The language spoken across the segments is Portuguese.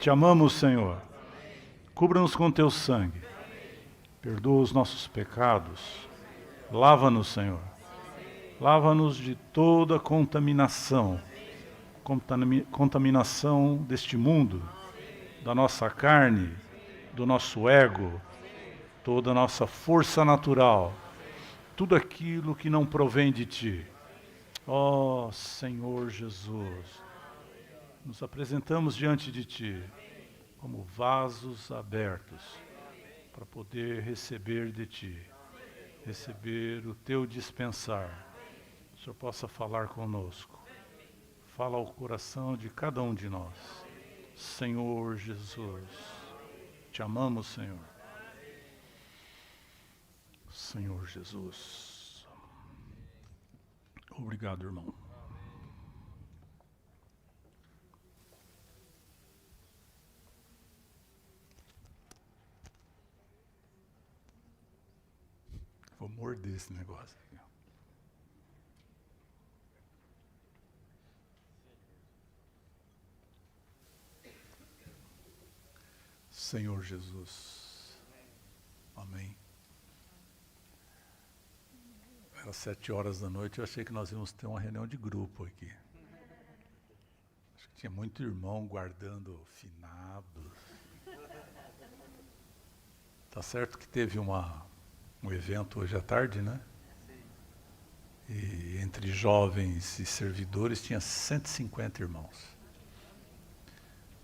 Te amamos, Senhor. Cubra-nos com teu sangue. Perdoa os nossos pecados. Lava-nos, Senhor. Lava-nos de toda contaminação. Contaminação deste mundo, da nossa carne, do nosso ego, toda a nossa força natural, tudo aquilo que não provém de Ti. Ó Senhor Jesus, nos apresentamos diante de Ti como vasos abertos para poder receber de Ti, receber o Teu dispensar. O Senhor possa falar conosco. Fala ao coração de cada um de nós. Senhor Jesus, te amamos, Senhor. Senhor Jesus. Obrigado, irmão. Vou morder esse negócio aqui. Senhor Jesus. Amém. Era 7 horas da noite, eu achei que nós íamos ter uma reunião de grupo aqui. Acho que tinha muito irmão guardando finados. Tá certo que teve um evento hoje à tarde, né? E entre jovens e servidores tinha 150 irmãos.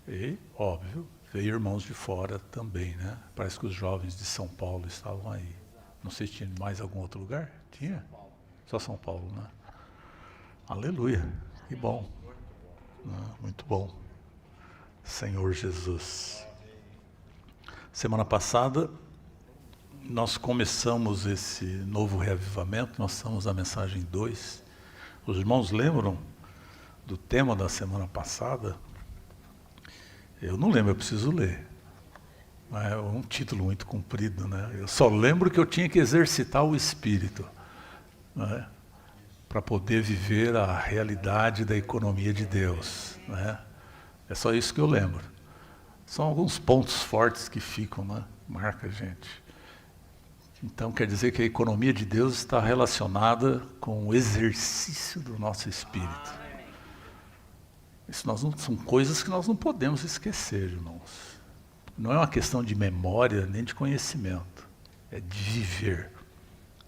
E, óbvio, veio irmãos de fora também, né? Parece que os jovens de São Paulo estavam aí. Não sei se tinha mais algum outro lugar. Tinha? Só São Paulo, né? Aleluia. Que bom. Muito bom. Senhor Jesus. Semana passada, nós começamos esse novo reavivamento. Nós estamos na mensagem 2. Os irmãos lembram do tema da semana passada? Eu não lembro, eu preciso ler. É um título muito comprido, né? Eu só lembro que eu tinha que exercitar o Espírito, né? Para poder viver a realidade da economia de Deus, né? É só isso que eu lembro. São alguns pontos fortes que ficam, né? Marca a gente. Então quer dizer que a economia de Deus está relacionada com o exercício do nosso Espírito. Isso são coisas que nós não podemos esquecer, irmãos. Não é uma questão de memória nem de conhecimento. É de viver,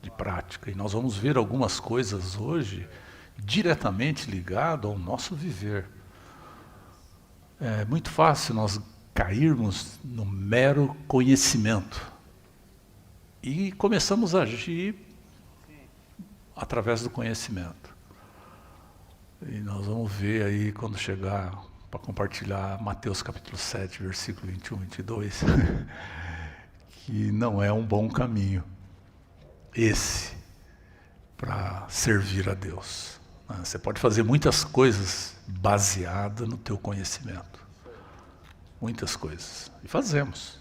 de prática. E nós vamos ver algumas coisas hoje diretamente ligado ao nosso viver. É muito fácil nós cairmos no mero conhecimento. E começamos a agir através do conhecimento. E nós vamos ver aí quando chegar para compartilhar Mateus capítulo 7, versículo 21 e 22, que não é um bom caminho esse para servir a Deus. Você pode fazer muitas coisas baseadas no teu conhecimento. Muitas coisas. E fazemos,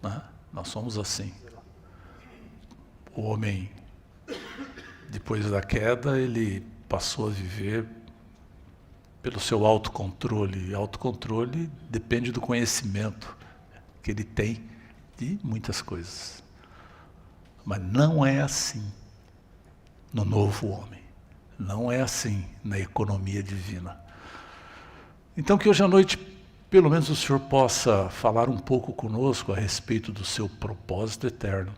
né? Nós somos assim. O homem, depois da queda, ele passou a viver pelo seu autocontrole. E autocontrole depende do conhecimento que ele tem de muitas coisas. Mas não é assim no novo homem. Não é assim na economia divina. Então que hoje à noite, pelo menos o Senhor possa falar um pouco conosco a respeito do seu propósito eterno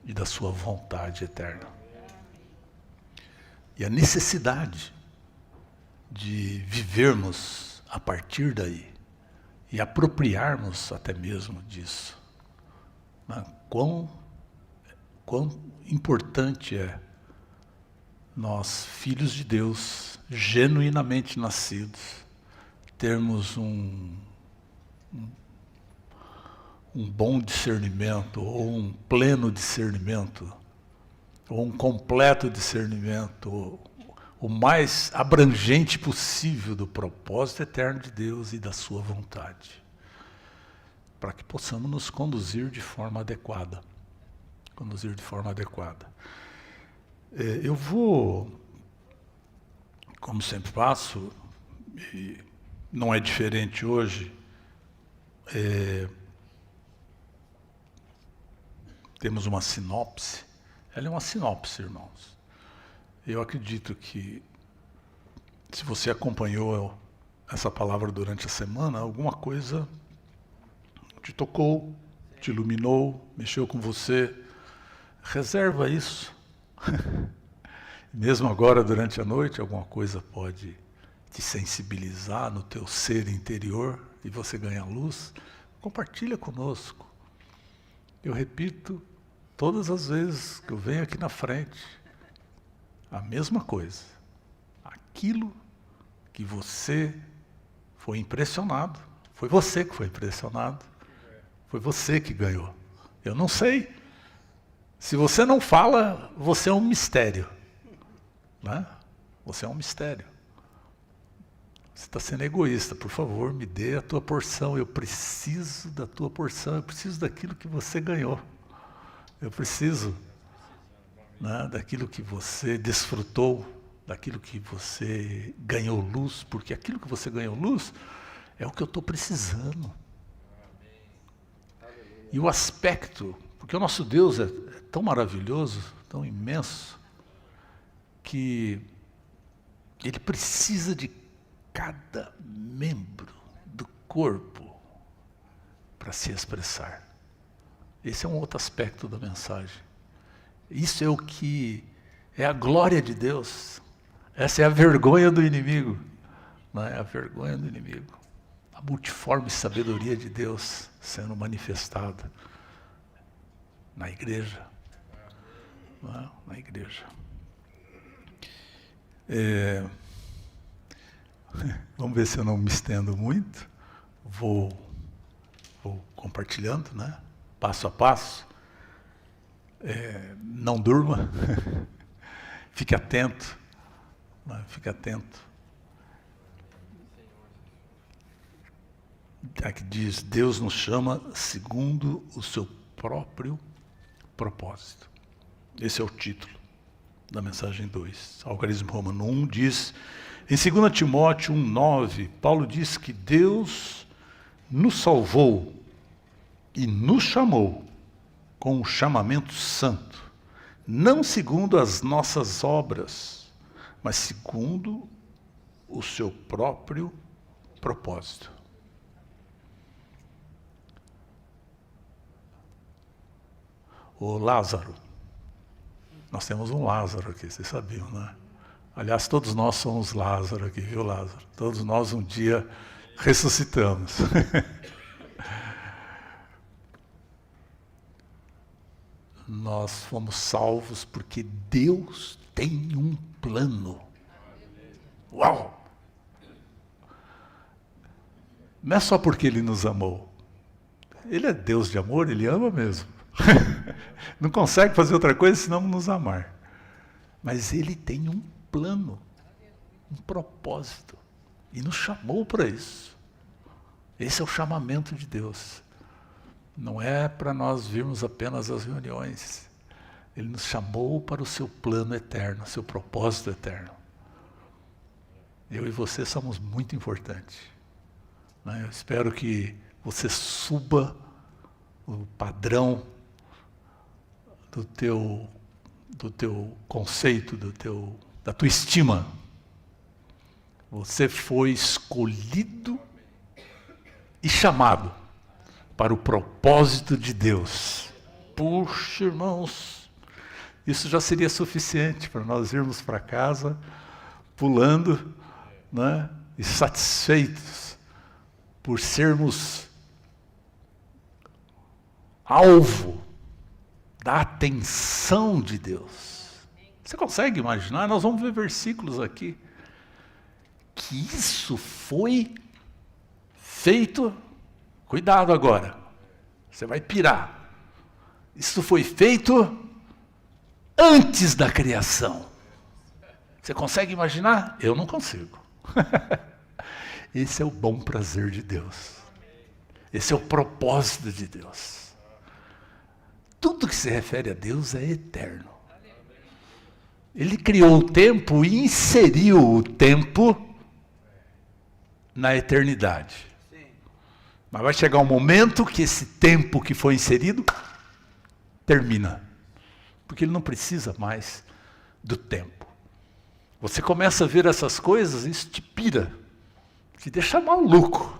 e da sua vontade eterna. E a necessidade de vivermos a partir daí e apropriarmos até mesmo disso. Quão importante é nós, filhos de Deus, genuinamente nascidos, termos um bom discernimento, ou um pleno discernimento, ou um completo discernimento, o mais abrangente possível do propósito eterno de Deus e da sua vontade, para que possamos nos conduzir de forma adequada. Eu vou, como sempre faço, e não é diferente hoje, Temos uma sinopse. Ela é uma sinopse, irmãos. Eu acredito que, se você acompanhou essa palavra durante a semana, alguma coisa te tocou, te iluminou, mexeu com você. Reserva isso. Mesmo agora, durante a noite, alguma coisa pode te sensibilizar no teu ser interior e você ganha luz. Compartilha conosco. Eu repito, todas as vezes que eu venho aqui na frente, a mesma coisa. Aquilo que você foi impressionado, foi você que foi impressionado, foi você que ganhou. Eu não sei. Se você não fala, você é um mistério. Né? Você é um mistério. Você está sendo egoísta. Por favor, me dê a tua porção. Eu preciso da tua porção. Eu preciso daquilo que você ganhou. Eu preciso, né, daquilo que você desfrutou, daquilo que você ganhou luz, porque aquilo que você ganhou luz é o que eu estou precisando. E o aspecto, porque o nosso Deus é tão maravilhoso, tão imenso, que Ele precisa de cada membro do corpo para se expressar. Esse é um outro aspecto da mensagem. Isso é o que é a glória de Deus. Essa é a vergonha do inimigo. Não é a vergonha do inimigo. A multiforme sabedoria de Deus sendo manifestada na igreja. Não é? Na igreja. Vamos ver se eu não me estendo muito. Vou compartilhando, né? Passo a passo. Não durma. Fique atento. Né? Fique atento. Aqui diz, Deus nos chama segundo o seu próprio propósito. Esse é o título da mensagem 2. Algarismo Romano 1 diz, em 2 Timóteo 1,9, Paulo diz que Deus nos salvou e nos chamou com um chamamento santo, não segundo as nossas obras, mas segundo o seu próprio propósito. O Lázaro, nós temos um Lázaro aqui, vocês sabiam, né? Aliás, todos nós somos Lázaro aqui, viu, Lázaro? Todos nós um dia ressuscitamos. Nós fomos salvos porque Deus tem um plano. Uau! Não é só porque Ele nos amou. Ele é Deus de amor, Ele ama mesmo. Não consegue fazer outra coisa senão nos amar. Mas Ele tem um plano, um propósito. E nos chamou para isso. Esse é o chamamento de Deus. Não é para nós virmos apenas às reuniões. Ele nos chamou para o seu plano eterno, seu propósito eterno. Eu e você somos muito importantes. Eu espero que você suba o padrão do teu conceito, da tua estima. Você foi escolhido e chamado para o propósito de Deus. Puxa, irmãos, isso já seria suficiente para nós irmos para casa pulando, né, e satisfeitos por sermos alvo da atenção de Deus. Você consegue imaginar? Nós vamos ver versículos aqui que isso foi feito. Cuidado agora, você vai pirar. Isso foi feito antes da criação. Você consegue imaginar? Eu não consigo. Esse é o bom prazer de Deus. Esse é o propósito de Deus. Tudo que se refere a Deus é eterno. Ele criou o tempo e inseriu o tempo na eternidade. Mas vai chegar um momento que esse tempo que foi inserido termina. Porque ele não precisa mais do tempo. Você começa a ver essas coisas, isso te pira, te deixa maluco.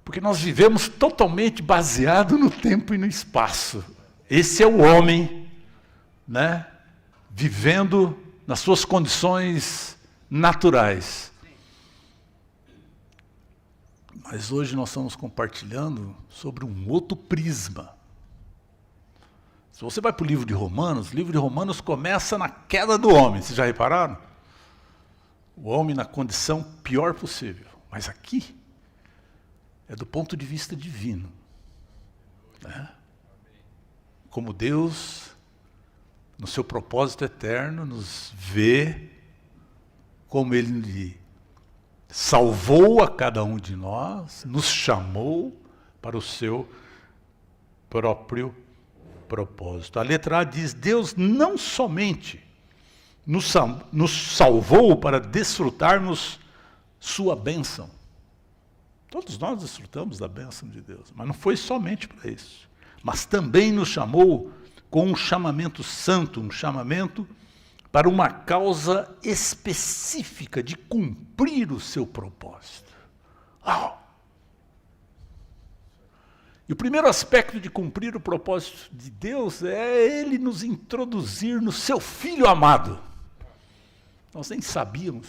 Porque nós vivemos totalmente baseado no tempo e no espaço. Esse é o homem, né, vivendo nas suas condições naturais. Mas hoje nós estamos compartilhando sobre um outro prisma. Se você vai para o livro de Romanos começa na queda do homem. Vocês já repararam? O homem na condição pior possível. Mas aqui é do ponto de vista divino. Né? Como Deus, no seu propósito eterno, nos vê, como Ele salvou a cada um de nós, nos chamou para o seu próprio propósito. A letra A diz, Deus não somente nos salvou para desfrutarmos sua bênção. Todos nós desfrutamos da bênção de Deus, mas não foi somente para isso. Mas também nos chamou com um chamamento santo, um chamamento para uma causa específica de cumprir o seu propósito. Uau! E o primeiro aspecto de cumprir o propósito de Deus é Ele nos introduzir no seu Filho amado. Nós nem sabíamos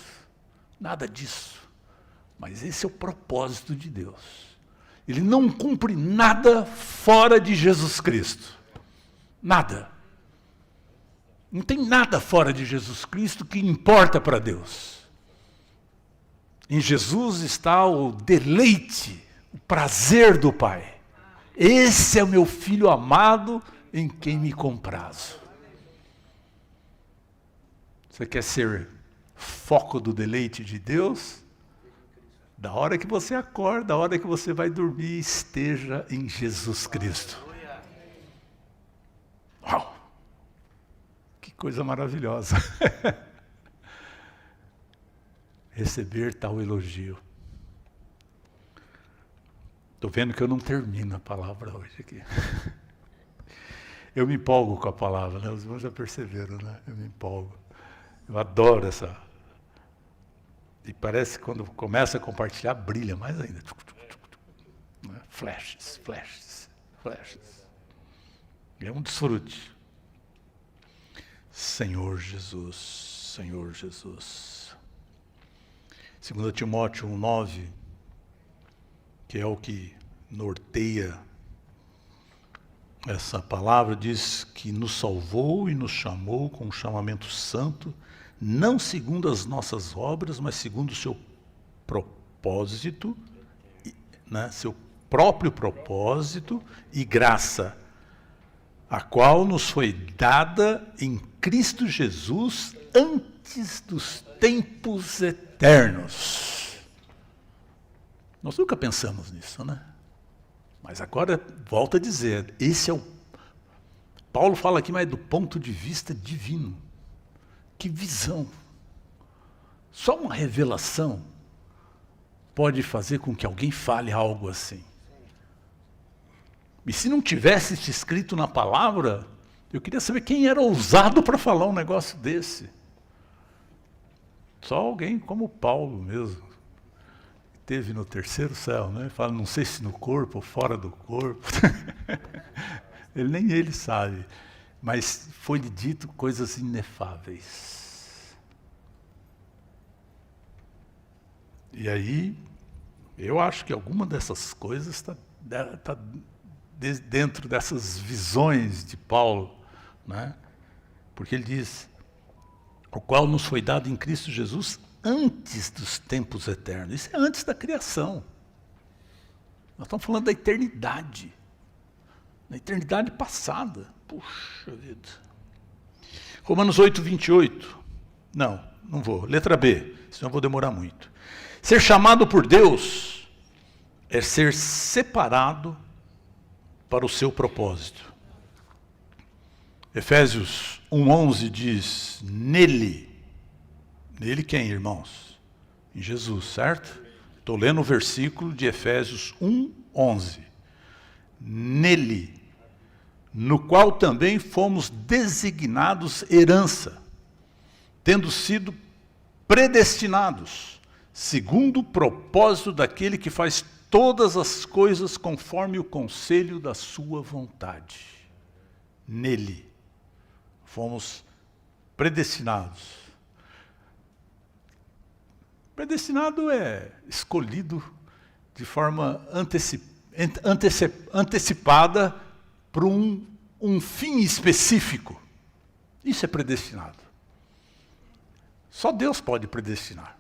nada disso, mas esse é o propósito de Deus. Ele não cumpre nada fora de Jesus Cristo. Nada. Não tem nada fora de Jesus Cristo que importa para Deus. Em Jesus está o deleite, o prazer do Pai. Esse é o meu Filho amado em quem me comprazo. Você quer ser foco do deleite de Deus? Da hora que você acorda, da hora que você vai dormir, esteja em Jesus Cristo. Uau! Que coisa maravilhosa. Receber tal elogio. Estou vendo que eu não termino a palavra hoje aqui. Eu me empolgo com a palavra, né? Os irmãos já perceberam, né? Eu me empolgo. Eu adoro essa. E parece que quando começa a compartilhar, brilha mais ainda. Flashes, flashes, flashes. É um desfrute. Senhor Jesus, Senhor Jesus. 2 Timóteo 1,9, que é o que norteia essa palavra, diz que nos salvou e nos chamou com um chamamento santo, não segundo as nossas obras, mas segundo o seu propósito, né, seu próprio propósito e graça, a qual nos foi dada em Cristo Jesus antes dos tempos eternos. Nós nunca pensamos nisso, né? Mas agora, volto a dizer, esse é o... Paulo fala aqui, mas do ponto de vista divino. Que visão! Só uma revelação pode fazer com que alguém fale algo assim. E se não tivesse isso escrito na palavra, eu queria saber quem era ousado para falar um negócio desse. Só alguém como Paulo mesmo, que teve no terceiro céu, né? Fala, não sei se no corpo ou fora do corpo. Nem ele sabe. Mas foi-lhe dito coisas inefáveis. E aí, eu acho que alguma dessas coisas está dentro dessas visões de Paulo, né? Porque ele diz, o qual nos foi dado em Cristo Jesus antes dos tempos eternos. Isso é antes da criação. Nós estamos falando da eternidade. Na eternidade passada. Puxa vida. Romanos 8, 28. Não vou. Letra B, senão eu vou demorar muito. Ser chamado por Deus é ser separado para o seu propósito. Efésios 1:11 diz, nele quem, irmãos? Em Jesus, certo? Estou lendo o versículo de Efésios 1:11. Nele, no qual também fomos designados herança, tendo sido predestinados, segundo o propósito daquele que faz todas as coisas conforme o conselho da sua vontade. Nele, fomos predestinados. Predestinado é escolhido de forma antecipada para um fim específico. Isso é predestinado. Só Deus pode predestinar.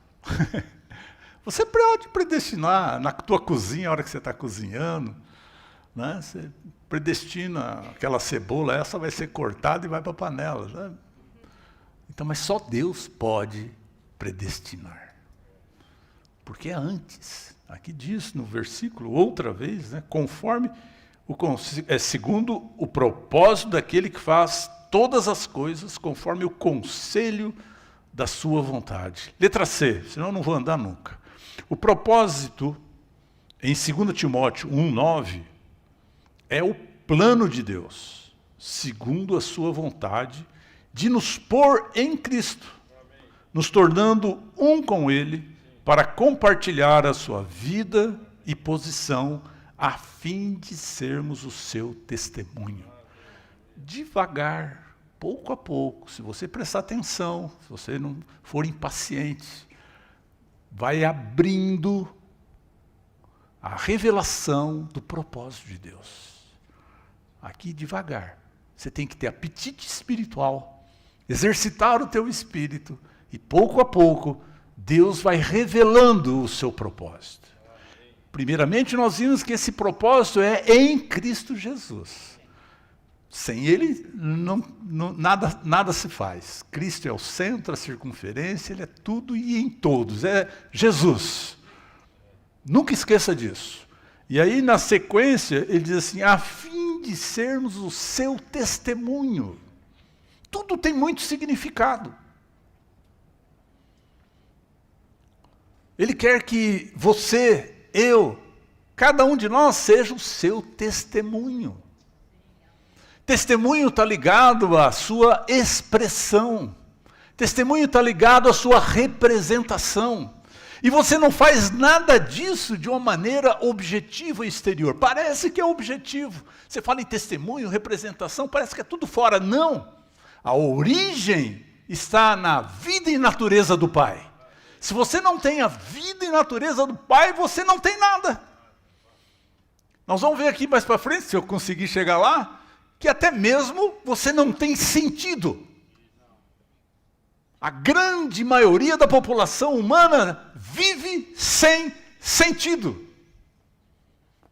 Você pode predestinar na tua cozinha, a hora que você está cozinhando, né? Você predestina aquela cebola, essa vai ser cortada e vai para a panela. Né? Então, mas só Deus pode predestinar. Porque é antes. Aqui diz no versículo, outra vez, né, segundo o propósito daquele que faz todas as coisas conforme o conselho da sua vontade. Letra C, senão eu não vou andar nunca. O propósito, em 2 Timóteo 1:9, é o plano de Deus, segundo a sua vontade, de nos pôr em Cristo, nos tornando um com Ele, para compartilhar a sua vida e posição, a fim de sermos o seu testemunho. Devagar, pouco a pouco, se você prestar atenção, se você não for impaciente, vai abrindo a revelação do propósito de Deus. Aqui devagar, você tem que ter apetite espiritual, exercitar o teu espírito, e pouco a pouco, Deus vai revelando o seu propósito. Primeiramente, nós vimos que esse propósito é em Cristo Jesus. Sem Ele, nada se faz. Cristo é o centro, a circunferência, Ele é tudo e em todos. É Jesus. Nunca esqueça disso. E aí, na sequência, ele diz assim, a fim de sermos o seu testemunho. Tudo tem muito significado. Ele quer que você, eu, cada um de nós seja o seu testemunho. Testemunho está ligado à sua expressão. Testemunho está ligado à sua representação. E você não faz nada disso de uma maneira objetiva e exterior. Parece que é objetivo. Você fala em testemunho, representação, parece que é tudo fora. Não. A origem está na vida e natureza do Pai. Se você não tem a vida e natureza do Pai, você não tem nada. Nós vamos ver aqui mais para frente, se eu conseguir chegar lá, que até mesmo você não tem sentido. A grande maioria da população humana vive sem sentido.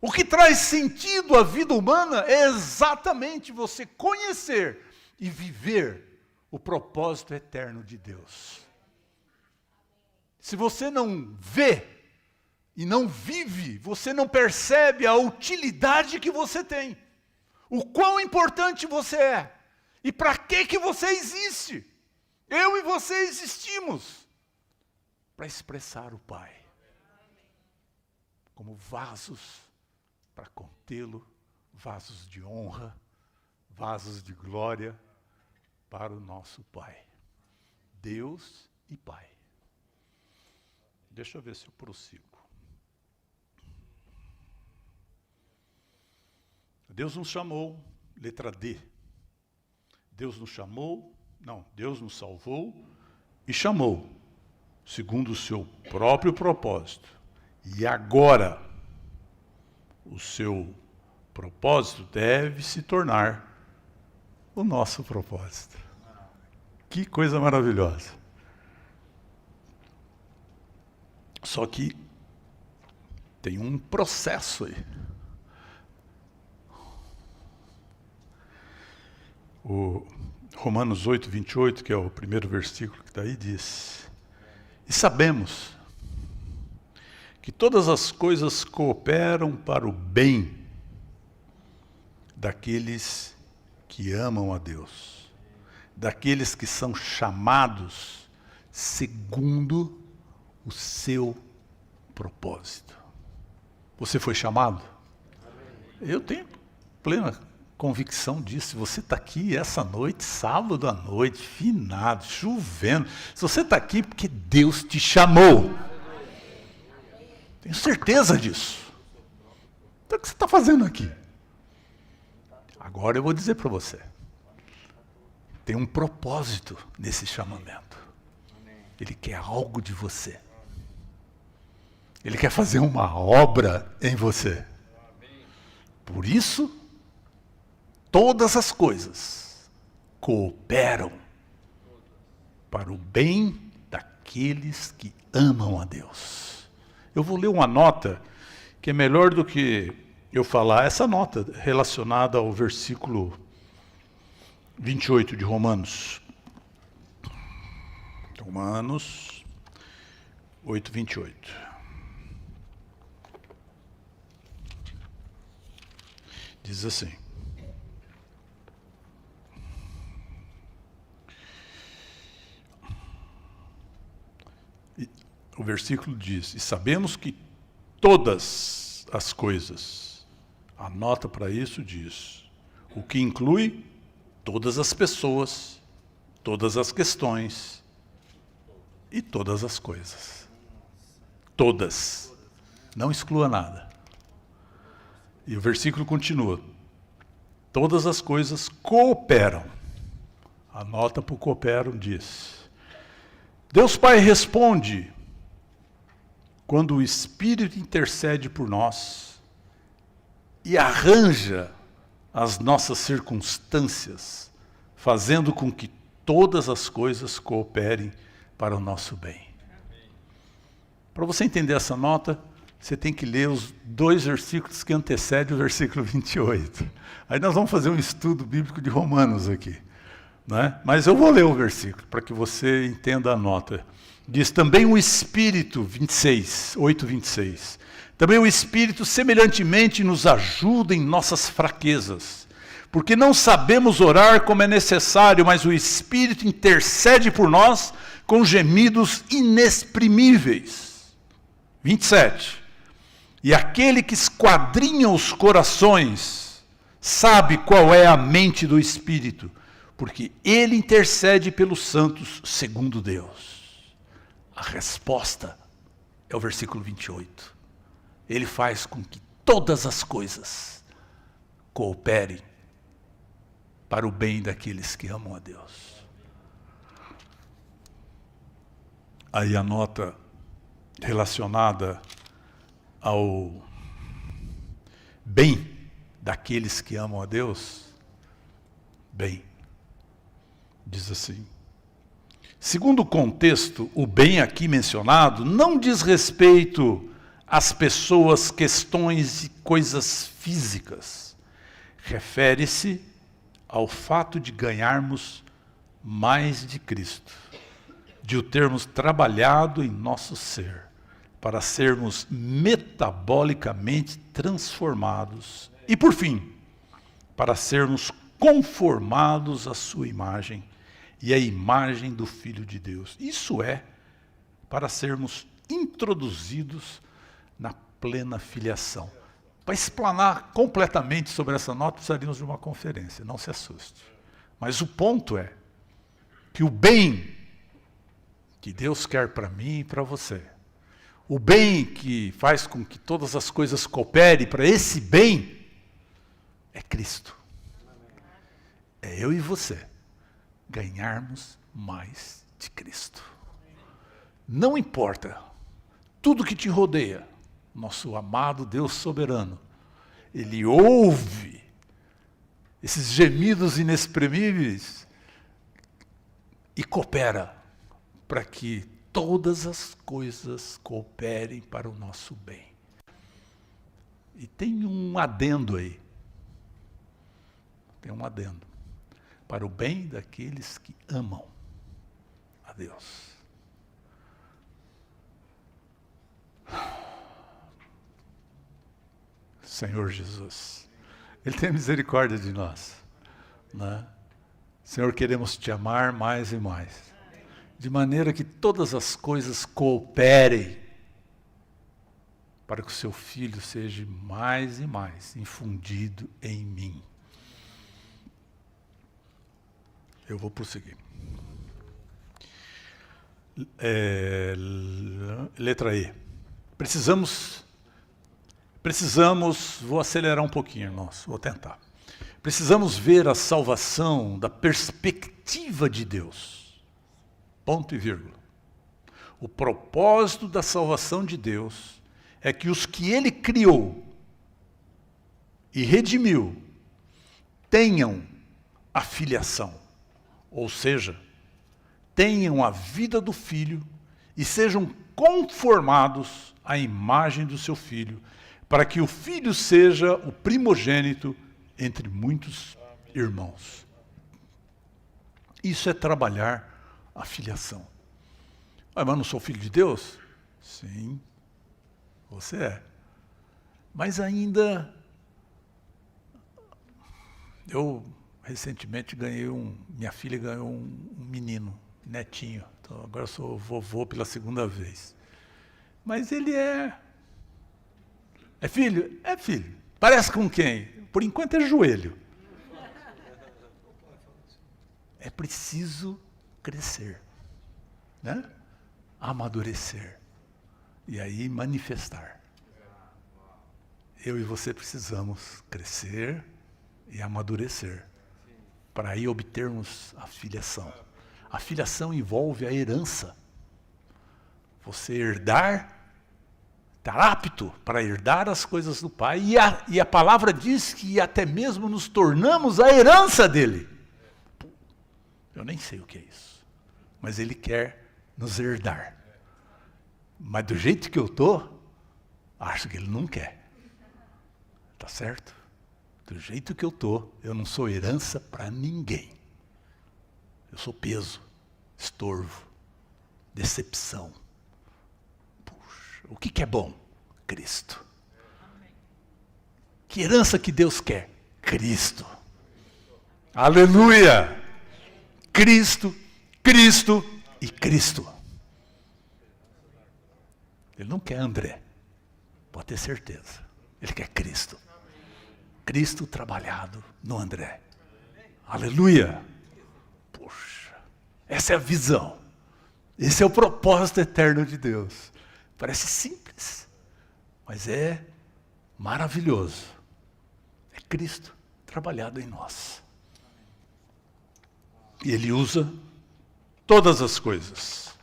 O que traz sentido à vida humana é exatamente você conhecer e viver o propósito eterno de Deus. Se você não vê e não vive, você não percebe a utilidade que você tem. O quão importante você é. E para que você existe. Eu e você existimos para expressar o Pai. Como vasos para contê-lo, vasos de honra, vasos de glória para o nosso Pai. Deus e Pai. Deixa eu ver se eu prossigo. Deus nos chamou, letra D. Deus nos chamou, Deus nos salvou e chamou, segundo o seu próprio propósito. E agora, o seu propósito deve se tornar o nosso propósito. Que coisa maravilhosa. Só que tem um processo aí. O Romanos 8:28, que é o primeiro versículo que está aí, diz: e sabemos que todas as coisas cooperam para o bem daqueles que amam a Deus, daqueles que são chamados segundo o seu propósito. Você foi chamado? Eu tenho plena convicção disso. Você está aqui essa noite, sábado à noite, finado, chovendo. Se você está aqui, porque Deus te chamou. Tenho certeza disso. Então o que você está fazendo aqui? Agora eu vou dizer para você. Tem um propósito nesse chamamento. Ele quer algo de você. Ele quer fazer uma obra em você. Por isso, todas as coisas cooperam para o bem daqueles que amam a Deus. Eu vou ler uma nota que é melhor do que eu falar. Essa nota relacionada ao versículo 28 de Romanos. Romanos 8, 28. Diz assim. O versículo diz: e sabemos que todas as coisas, a nota para isso diz, o que inclui todas as pessoas, todas as questões e todas as coisas. Todas. Não exclua nada. E o versículo continua. Todas as coisas cooperam. A nota para o cooperam diz. Deus Pai responde quando o Espírito intercede por nós e arranja as nossas circunstâncias, fazendo com que todas as coisas cooperem para o nosso bem. Para você entender essa nota, você tem que ler os 2 versículos que antecedem o versículo 28. Aí nós vamos fazer um estudo bíblico de Romanos aqui. Né? Mas eu vou ler o versículo para que você entenda a nota. Diz também o Espírito, 26, 8, 26. Também o Espírito semelhantemente nos ajuda em nossas fraquezas. Porque não sabemos orar como é necessário, mas o Espírito intercede por nós com gemidos inexprimíveis. 27. E aquele que esquadrinha os corações sabe qual é a mente do Espírito, porque ele intercede pelos santos segundo Deus. A resposta é o versículo 28. Ele faz com que todas as coisas cooperem para o bem daqueles que amam a Deus. Aí a nota relacionada ao bem daqueles que amam a Deus, bem, diz assim. Segundo o contexto, o bem aqui mencionado não diz respeito às pessoas, questões e coisas físicas. Refere-se ao fato de ganharmos mais de Cristo, de o termos trabalhado em nosso ser, para sermos metabolicamente transformados e, por fim, para sermos conformados à sua imagem e à imagem do Filho de Deus. Isso é, para sermos introduzidos na plena filiação. Para explanar completamente sobre essa nota, precisaríamos de uma conferência, não se assuste. Mas o ponto é que o bem que Deus quer para mim e para você, o bem que faz com que todas as coisas cooperem para esse bem, é Cristo. É eu e você ganharmos mais de Cristo. Não importa tudo que te rodeia, nosso amado Deus soberano, Ele ouve esses gemidos inexprimíveis e coopera para que todas as coisas cooperem para o nosso bem. E tem um adendo aí. Tem um adendo. Para o bem daqueles que amam a Deus. Senhor Jesus, Ele tem misericórdia de nós. Né? Senhor, queremos te amar mais e mais. De maneira que todas as coisas cooperem para que o seu filho seja mais e mais infundido em mim. Eu vou prosseguir. Letra E. Precisamos, vou acelerar um pouquinho, irmãos, vou tentar. Precisamos ver a salvação da perspectiva de Deus. Ponto e vírgula. O propósito da salvação de Deus é que os que Ele criou e redimiu tenham a filiação, ou seja, tenham a vida do Filho e sejam conformados à imagem do seu Filho, para que o Filho seja o primogênito entre muitos irmãos. Isso é trabalhar a filiação. Mas não sou filho de Deus? Sim, você é. Mas ainda, eu recentemente minha filha ganhou um menino, netinho. Então agora eu sou vovô pela segunda vez. Mas ele é filho? É filho. Parece com quem? Por enquanto é joelho. É preciso crescer, né? Amadurecer. E aí manifestar. Eu e você precisamos crescer e amadurecer para aí obtermos a filiação. A filiação envolve a herança. Você herdar, estar apto para herdar as coisas do Pai. E a palavra diz que até mesmo nos tornamos a herança dele. Eu nem sei o que é isso. Mas ele quer nos herdar. Mas do jeito que eu estou, acho que ele não quer. Tá certo? Do jeito que eu estou, eu não sou herança para ninguém. Eu sou peso, estorvo, decepção. Puxa, o que é bom? Cristo. Que herança que Deus quer? Cristo. Aleluia! Cristo, Cristo e Cristo. Ele não quer André, pode ter certeza. Ele quer Cristo. Cristo trabalhado no André. Aleluia! Poxa, essa é a visão. Esse é o propósito eterno de Deus. Parece simples, mas é maravilhoso. É Cristo trabalhado em nós. E Ele usa todas as coisas.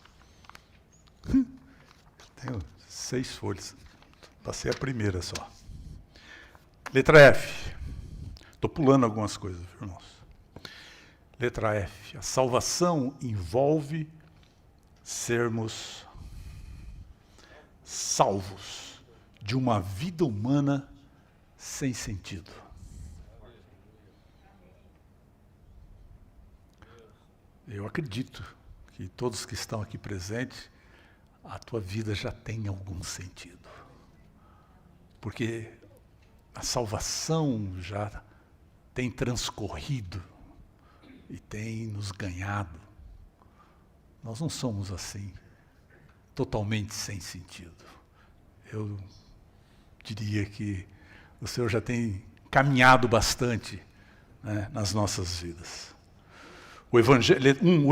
Tenho 6 folhas. Passei a primeira só. Letra F. Estou pulando algumas coisas, irmãos. Letra F. A salvação envolve sermos salvos de uma vida humana sem sentido. Eu acredito que todos que estão aqui presentes, a tua vida já tem algum sentido. Porque a salvação já tem transcorrido e tem nos ganhado. Nós não somos assim, totalmente sem sentido. Eu diria que o Senhor já tem caminhado bastante, né, nas nossas vidas. O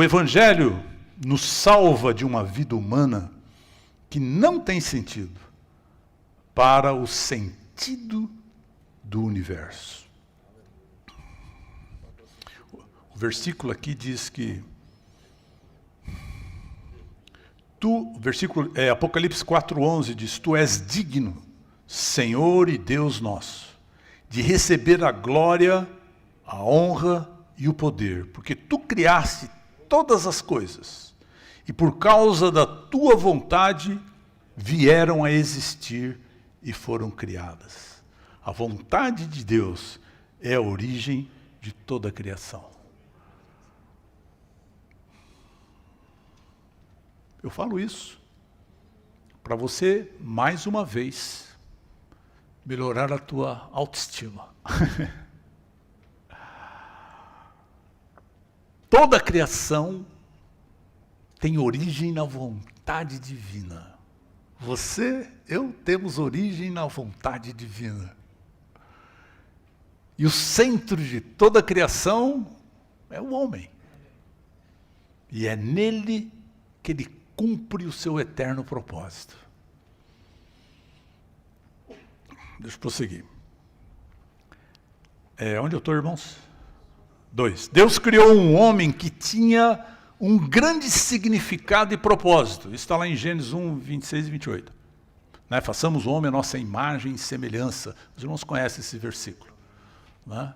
Evangelho nos salva de uma vida humana que não tem sentido para o sentido do universo. O versículo aqui diz que Apocalipse 4:11 diz: Tu és digno, Senhor e Deus nosso, de receber a glória, a honra e o poder, porque tu criaste todas as coisas, e por causa da tua vontade vieram a existir e foram criadas. A vontade de Deus é a origem de toda a criação. Eu falo isso para você, mais uma vez, melhorar a tua autoestima. Toda a criação tem origem na vontade divina. eu temos origem na vontade divina. E o centro de toda a criação é o homem. E é nele que ele cumpre o seu eterno propósito. Deixa eu prosseguir. Onde eu estou, irmãos? 2. Deus criou um homem que tinha um grande significado e propósito. Isso está lá em Gênesis 1, 26 e 28. Né? Façamos o homem a nossa imagem e semelhança. Os irmãos conhecem esse versículo. Né?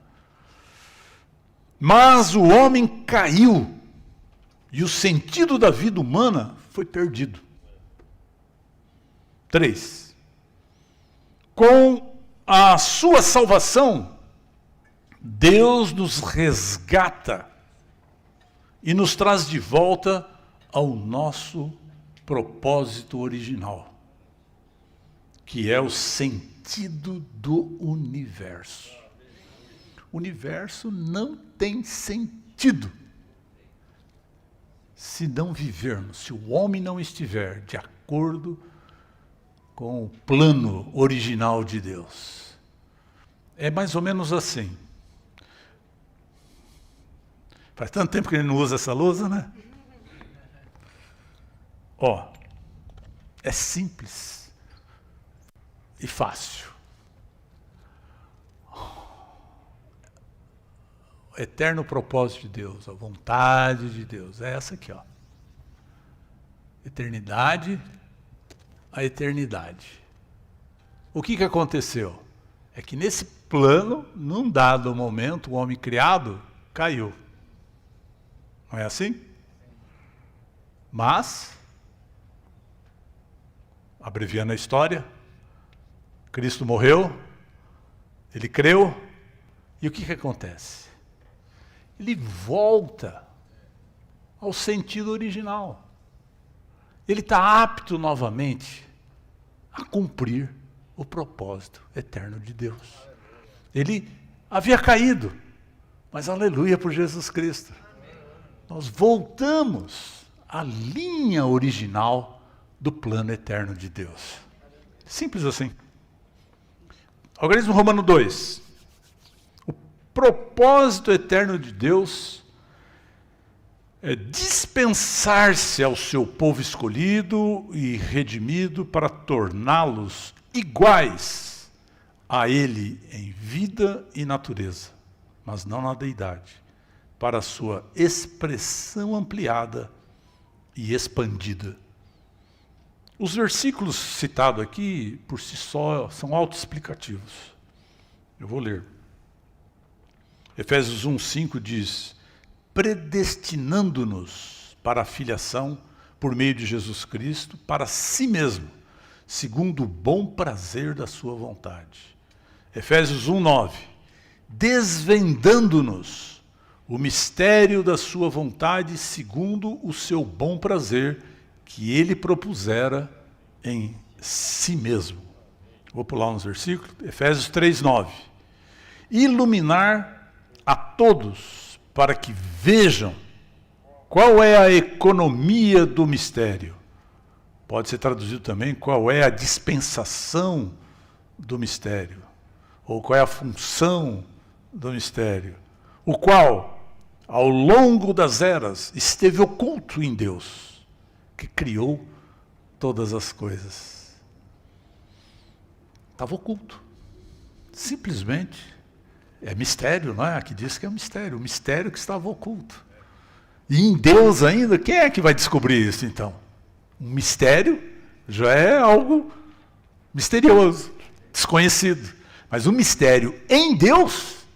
Mas o homem caiu e o sentido da vida humana foi perdido. 3. Com a sua salvação, Deus nos resgata e nos traz de volta ao nosso propósito original, que é o sentido do universo. O universo não tem sentido se não vivermos, se o homem não estiver de acordo com o plano original de Deus. É mais ou menos assim. Faz tanto tempo que ele não usa essa lousa, né? É simples e fácil. O eterno propósito de Deus, a vontade de Deus, é essa aqui, Eternidade a eternidade. O que aconteceu? É que nesse plano, num dado momento, o homem criado caiu. Não é assim? Mas, abreviando a história, Cristo morreu, ele creu, e o que acontece? Ele volta ao sentido original. Ele está apto novamente a cumprir o propósito eterno de Deus. Ele havia caído, mas aleluia por Jesus Cristo. Nós voltamos à linha original do plano eterno de Deus. Simples assim. Organismo Romano 2. O propósito eterno de Deus é dispensar-se ao seu povo escolhido e redimido para torná-los iguais a ele em vida e natureza, mas não na deidade, para a sua expressão ampliada e expandida. Os versículos citados aqui, por si só, são autoexplicativos. Eu vou ler. Efésios 1:5 diz: predestinando-nos para a filiação por meio de Jesus Cristo, para si mesmo, segundo o bom prazer da sua vontade. Efésios 1:9, desvendando-nos o mistério da sua vontade, segundo o seu bom prazer, que ele propusera em si mesmo. Vou pular uns versículos. Efésios 3:9, iluminar a todos, para que vejam qual é a economia do mistério. Pode ser traduzido também qual é a dispensação do mistério, ou qual é a função do mistério, o qual, ao longo das eras, esteve oculto em Deus, que criou todas as coisas. Estava oculto. Simplesmente. É mistério, não é? Aqui diz que é um mistério. O mistério que estava oculto. E em Deus ainda, quem é que vai descobrir isso então? Um mistério já é algo misterioso, desconhecido. Mas um mistério em Deus,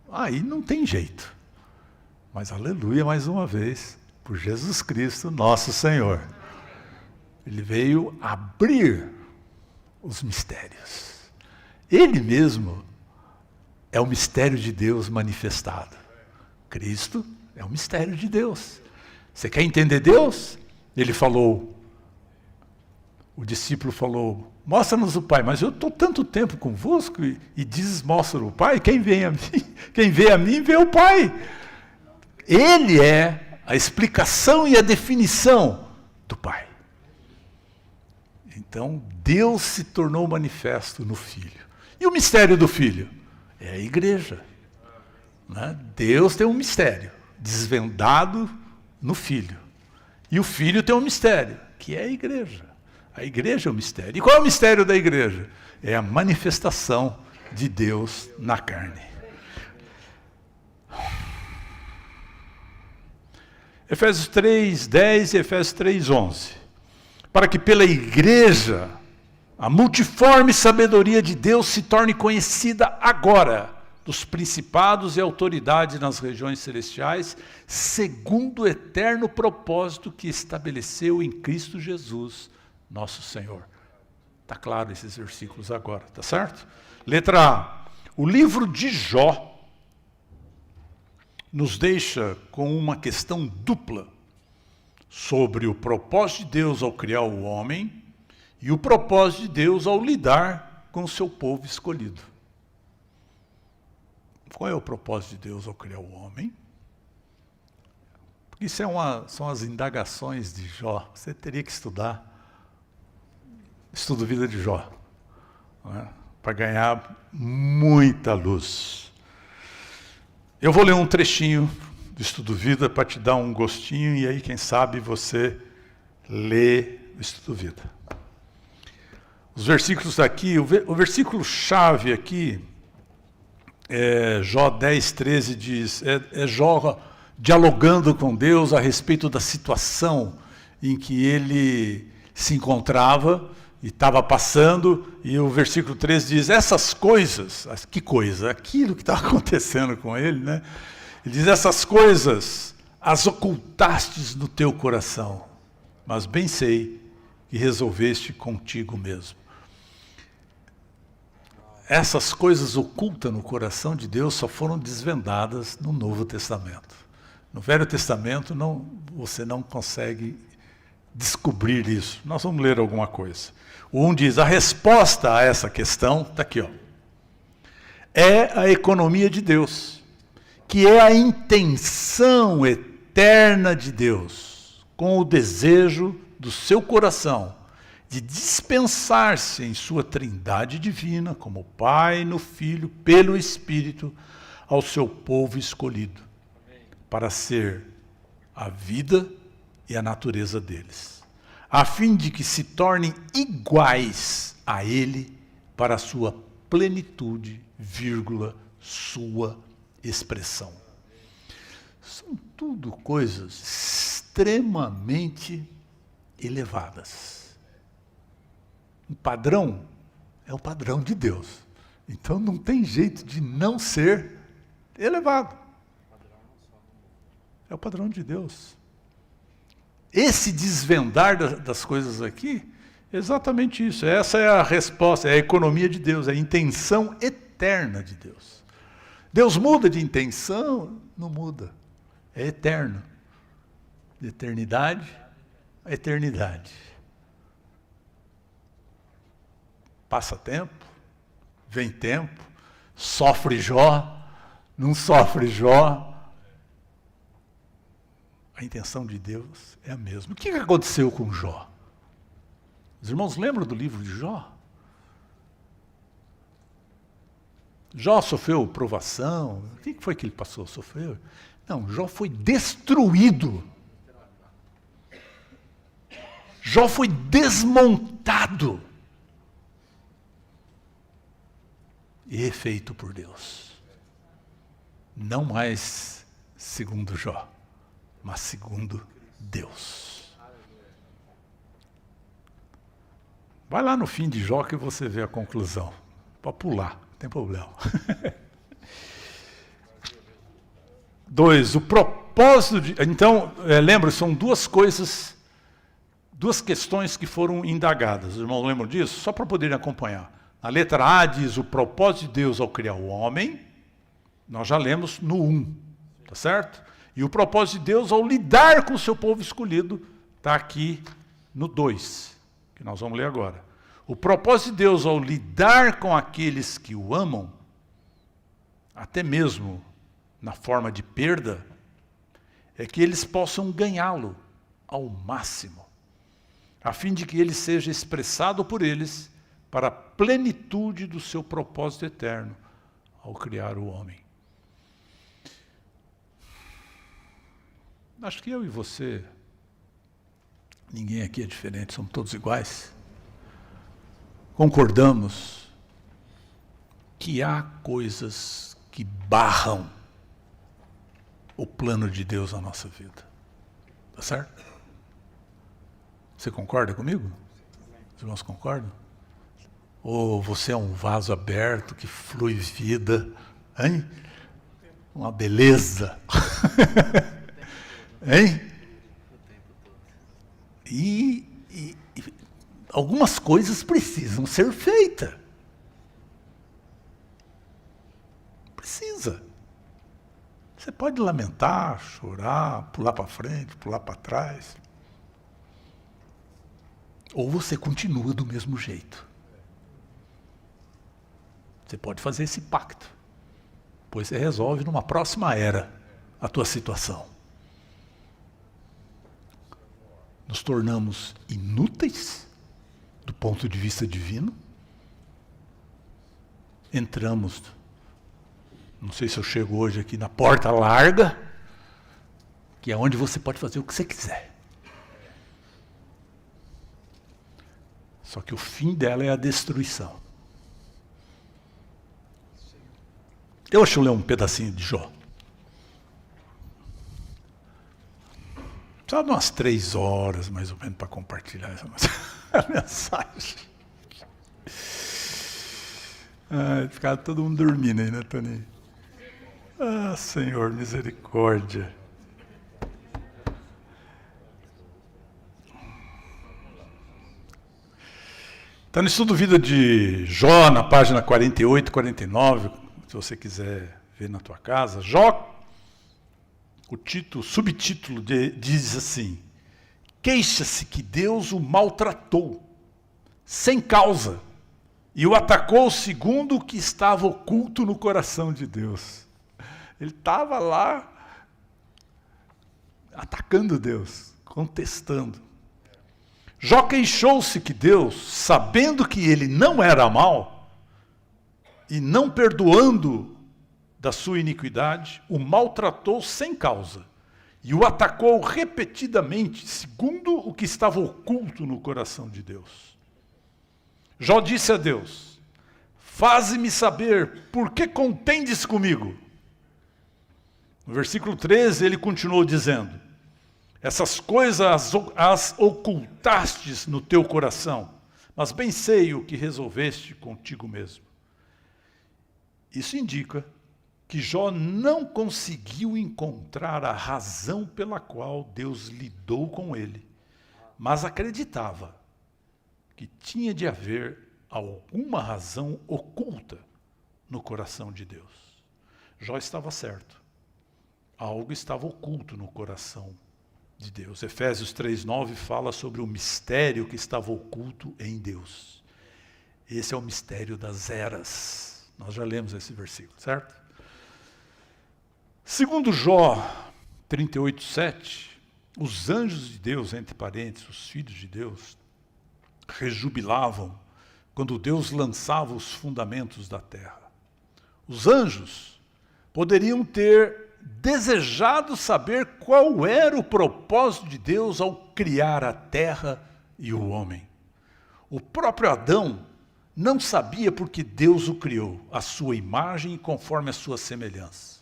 aí não tem jeito. Mas aleluia mais uma vez, por Jesus Cristo, nosso Senhor. Ele veio abrir os mistérios. Ele mesmo é o mistério de Deus manifestado. Cristo é o mistério de Deus. Você quer entender Deus? Ele falou, o discípulo falou, mostra-nos o Pai, mas eu estou tanto tempo convosco e dizes, mostra o Pai, quem vê a mim, vê o Pai. Ele é a explicação e a definição do Pai. Então, Deus se tornou manifesto no Filho. E o mistério do Filho? É a igreja. Né? Deus tem um mistério desvendado no Filho. E o Filho tem um mistério, que é a igreja. A igreja é o mistério. E qual é o mistério da igreja? É a manifestação de Deus na carne. Efésios 3:10 e Efésios 3:11. Para que pela igreja a multiforme sabedoria de Deus se torne conhecida agora dos principados e autoridades nas regiões celestiais, segundo o eterno propósito que estabeleceu em Cristo Jesus, nosso Senhor. Está claro esses versículos agora, tá certo? Letra A. O livro de Jó nos deixa com uma questão dupla sobre o propósito de Deus ao criar o homem e o propósito de Deus ao lidar com o seu povo escolhido. Qual é o propósito de Deus ao criar o homem? Porque isso são as indagações de Jó. Você teria que estudar. Estudo Vida de Jó. Para ganhar muita luz. Eu vou ler um trechinho do Estudo Vida para te dar um gostinho e aí, quem sabe, você lê o Estudo Vida. Os versículos aqui, o versículo-chave aqui, Jó 10:13 diz, é Jó dialogando com Deus a respeito da situação em que ele se encontrava e estava passando, e o versículo 13 diz, essas coisas, que coisa? Aquilo que estava acontecendo com ele, né? Ele diz, essas coisas as ocultastes no teu coração, mas bem sei que resolveste contigo mesmo. Essas coisas ocultas no coração de Deus só foram desvendadas no Novo Testamento. No Velho Testamento, você não consegue descobrir isso. Nós vamos ler alguma coisa. O 1 diz, a resposta a essa questão, está aqui, ó, é a economia de Deus, que é a intenção eterna de Deus, com o desejo do seu coração, de dispensar-se em sua trindade divina, como Pai, no Filho, pelo Espírito, ao seu povo escolhido, para ser a vida e a natureza deles, a fim de que se tornem iguais a Ele para a sua plenitude, sua expressão. São tudo coisas extremamente elevadas. O padrão é o padrão de Deus. Então não tem jeito de não ser elevado. É o padrão de Deus. Esse desvendar das coisas aqui, é exatamente isso. Essa é a resposta, é a economia de Deus, é a intenção eterna de Deus. Deus muda de intenção? Não muda. É eterno. De eternidade a eternidade. Passa tempo, vem tempo, sofre Jó, não sofre Jó. A intenção de Deus é a mesma. O que aconteceu com Jó? Os irmãos lembram do livro de Jó? Jó sofreu provação. O que foi que ele passou? Sofreu? Não, Jó foi destruído. Jó foi desmontado. E refeito por Deus. Não mais segundo Jó, mas segundo Deus. Vai lá no fim de Jó que você vê a conclusão. Pode pular, não tem problema. 2, o propósito de... Então, lembra, são duas coisas, duas questões que foram indagadas. Os irmãos lembram disso? Só para poderem acompanhar. A letra A diz o propósito de Deus ao criar o homem. Nós já lemos no 1, tá certo? E o propósito de Deus ao lidar com o seu povo escolhido está aqui no 2, que nós vamos ler agora. O propósito de Deus ao lidar com aqueles que o amam, até mesmo na forma de perda, é que eles possam ganhá-lo ao máximo. a fim de que ele seja expressado por eles para a plenitude do seu propósito eterno ao criar o homem. Acho que eu e você, ninguém aqui é diferente, somos todos iguais. Concordamos que há coisas que barram o plano de Deus na nossa vida. Tá certo? Você concorda comigo? Os irmãos concordam? Ou você é um vaso aberto que flui vida, hein? Uma beleza. Hein? E algumas coisas precisam ser feitas. Precisa. Você pode lamentar, chorar, pular para frente, pular para trás. Ou você continua do mesmo jeito. Você pode fazer esse pacto. Pois você resolve numa próxima era a tua situação. Nos tornamos inúteis do ponto de vista divino. Entramos, não sei se eu chego hoje aqui na porta larga, que é onde você pode fazer o que você quiser. Só que o fim dela é a destruição. Deixa eu ler um pedacinho de Jó. Precisava de umas 3 horas, mais ou menos, para compartilhar essa mensagem. Ficava todo mundo dormindo aí, né, Toninho? Ah, Senhor, misericórdia. Está no estudo Vida de Jó, na página 48, 49, se você quiser ver na tua casa. Jó, o subtítulo diz assim: queixa-se que Deus o maltratou, sem causa, e o atacou segundo o que estava oculto no coração de Deus. Ele estava lá atacando Deus, contestando. Jó queixou-se que Deus, sabendo que ele não era mau, e não perdoando da sua iniquidade, o maltratou sem causa, e o atacou repetidamente, segundo o que estava oculto no coração de Deus. Jó disse a Deus: faze-me saber por que contendes comigo. No versículo 13 ele continuou dizendo: essas coisas as ocultastes no teu coração, mas bem sei o que resolveste contigo mesmo. Isso indica que Jó não conseguiu encontrar a razão pela qual Deus lidou com ele, mas acreditava que tinha de haver alguma razão oculta no coração de Deus. Jó estava certo. Algo estava oculto no coração de Deus. Efésios 3:9 fala sobre o mistério que estava oculto em Deus. Esse é o mistério das eras. Nós já lemos esse versículo, certo? Segundo Jó 38:7, os anjos de Deus, entre parênteses, os filhos de Deus, rejubilavam quando Deus lançava os fundamentos da terra. Os anjos poderiam ter desejado saber qual era o propósito de Deus ao criar a terra e o homem. O próprio Adão não sabia porque Deus o criou, à sua imagem e conforme a sua semelhança.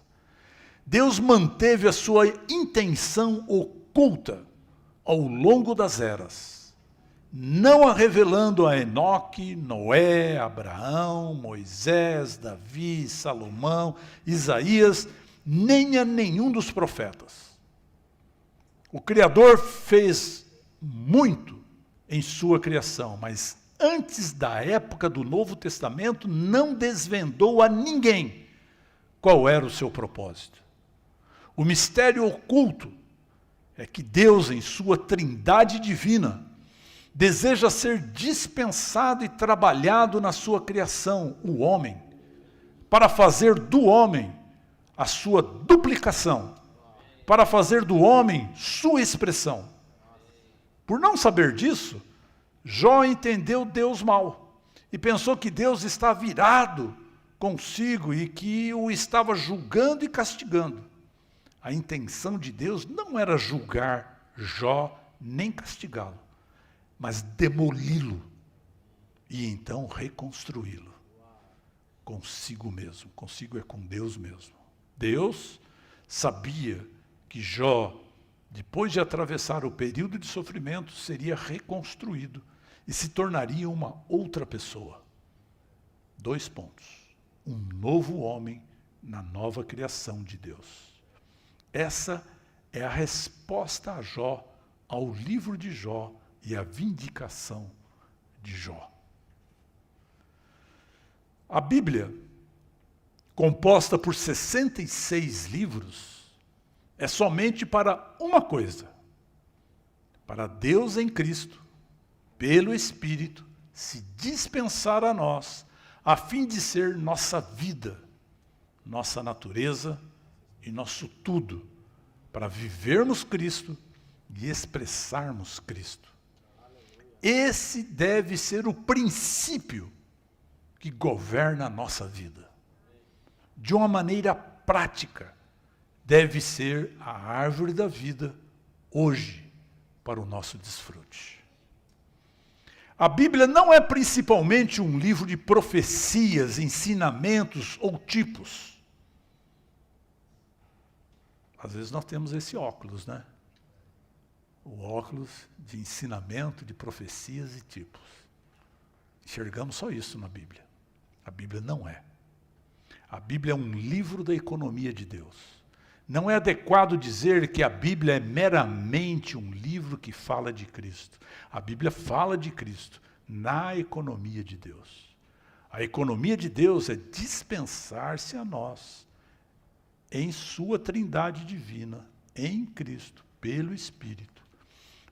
Deus manteve a sua intenção oculta ao longo das eras, não a revelando a Enoque, Noé, Abraão, Moisés, Davi, Salomão, Isaías, nem a nenhum dos profetas. O Criador fez muito em sua criação, mas antes da época do Novo Testamento não desvendou a ninguém qual era o seu propósito. O mistério oculto é que Deus, em sua trindade divina, deseja ser dispensado e trabalhado na sua criação, o homem, para fazer do homem a sua duplicação, para fazer do homem sua expressão. Por não saber disso, Jó entendeu Deus mal e pensou que Deus estava irado consigo e que o estava julgando e castigando. A intenção de Deus não era julgar Jó nem castigá-lo, mas demoli-lo e então reconstruí-lo consigo mesmo. Consigo é com Deus mesmo. Deus sabia que Jó, depois de atravessar o período de sofrimento, seria reconstruído e se tornaria uma outra pessoa. 2 pontos. Um novo homem na nova criação de Deus. Essa é a resposta a Jó, ao livro de Jó e a vindicação de Jó. A Bíblia, composta por 66 livros, é somente para uma coisa: para Deus em Cristo, pelo Espírito, se dispensar a nós, a fim de ser nossa vida, nossa natureza e nosso tudo, para vivermos Cristo e expressarmos Cristo. Esse deve ser o princípio que governa a nossa vida. De uma maneira prática, deve ser a árvore da vida hoje para o nosso desfrute. A Bíblia não é principalmente um livro de profecias, ensinamentos ou tipos. Às vezes nós temos esse óculos, né? O óculos de ensinamento, de profecias e tipos. Enxergamos só isso na Bíblia. A Bíblia não é. A Bíblia é um livro da economia de Deus. Não é adequado dizer que a Bíblia é meramente um livro que fala de Cristo. A Bíblia fala de Cristo na economia de Deus. A economia de Deus é dispensar-se a nós em sua trindade divina, em Cristo, pelo Espírito,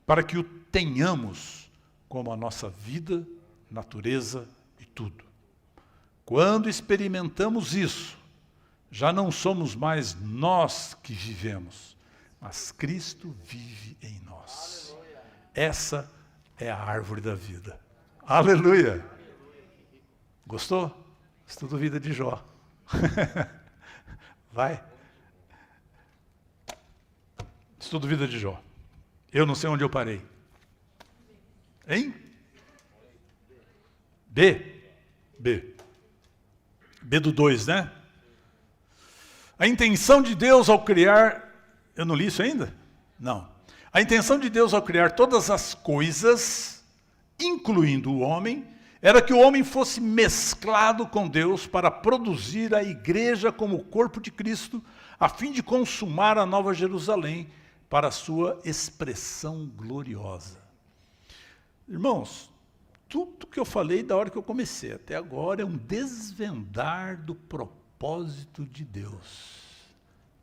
para que o tenhamos como a nossa vida, natureza e tudo. Quando experimentamos isso, já não somos mais nós que vivemos, mas Cristo vive em nós. Essa é a árvore da vida. Aleluia! Gostou? Estudo Vida de Jó. Vai. Estudo Vida de Jó. Eu não sei onde eu parei. Hein? B. B do 2, né? A intenção de Deus ao criar... Eu não li isso ainda? Não. A intenção de Deus ao criar todas as coisas, incluindo o homem, era que o homem fosse mesclado com Deus para produzir a igreja como o corpo de Cristo, a fim de consumar a Nova Jerusalém para a sua expressão gloriosa. Irmãos, tudo que eu falei da hora que eu comecei até agora é um desvendar do propósito de Deus.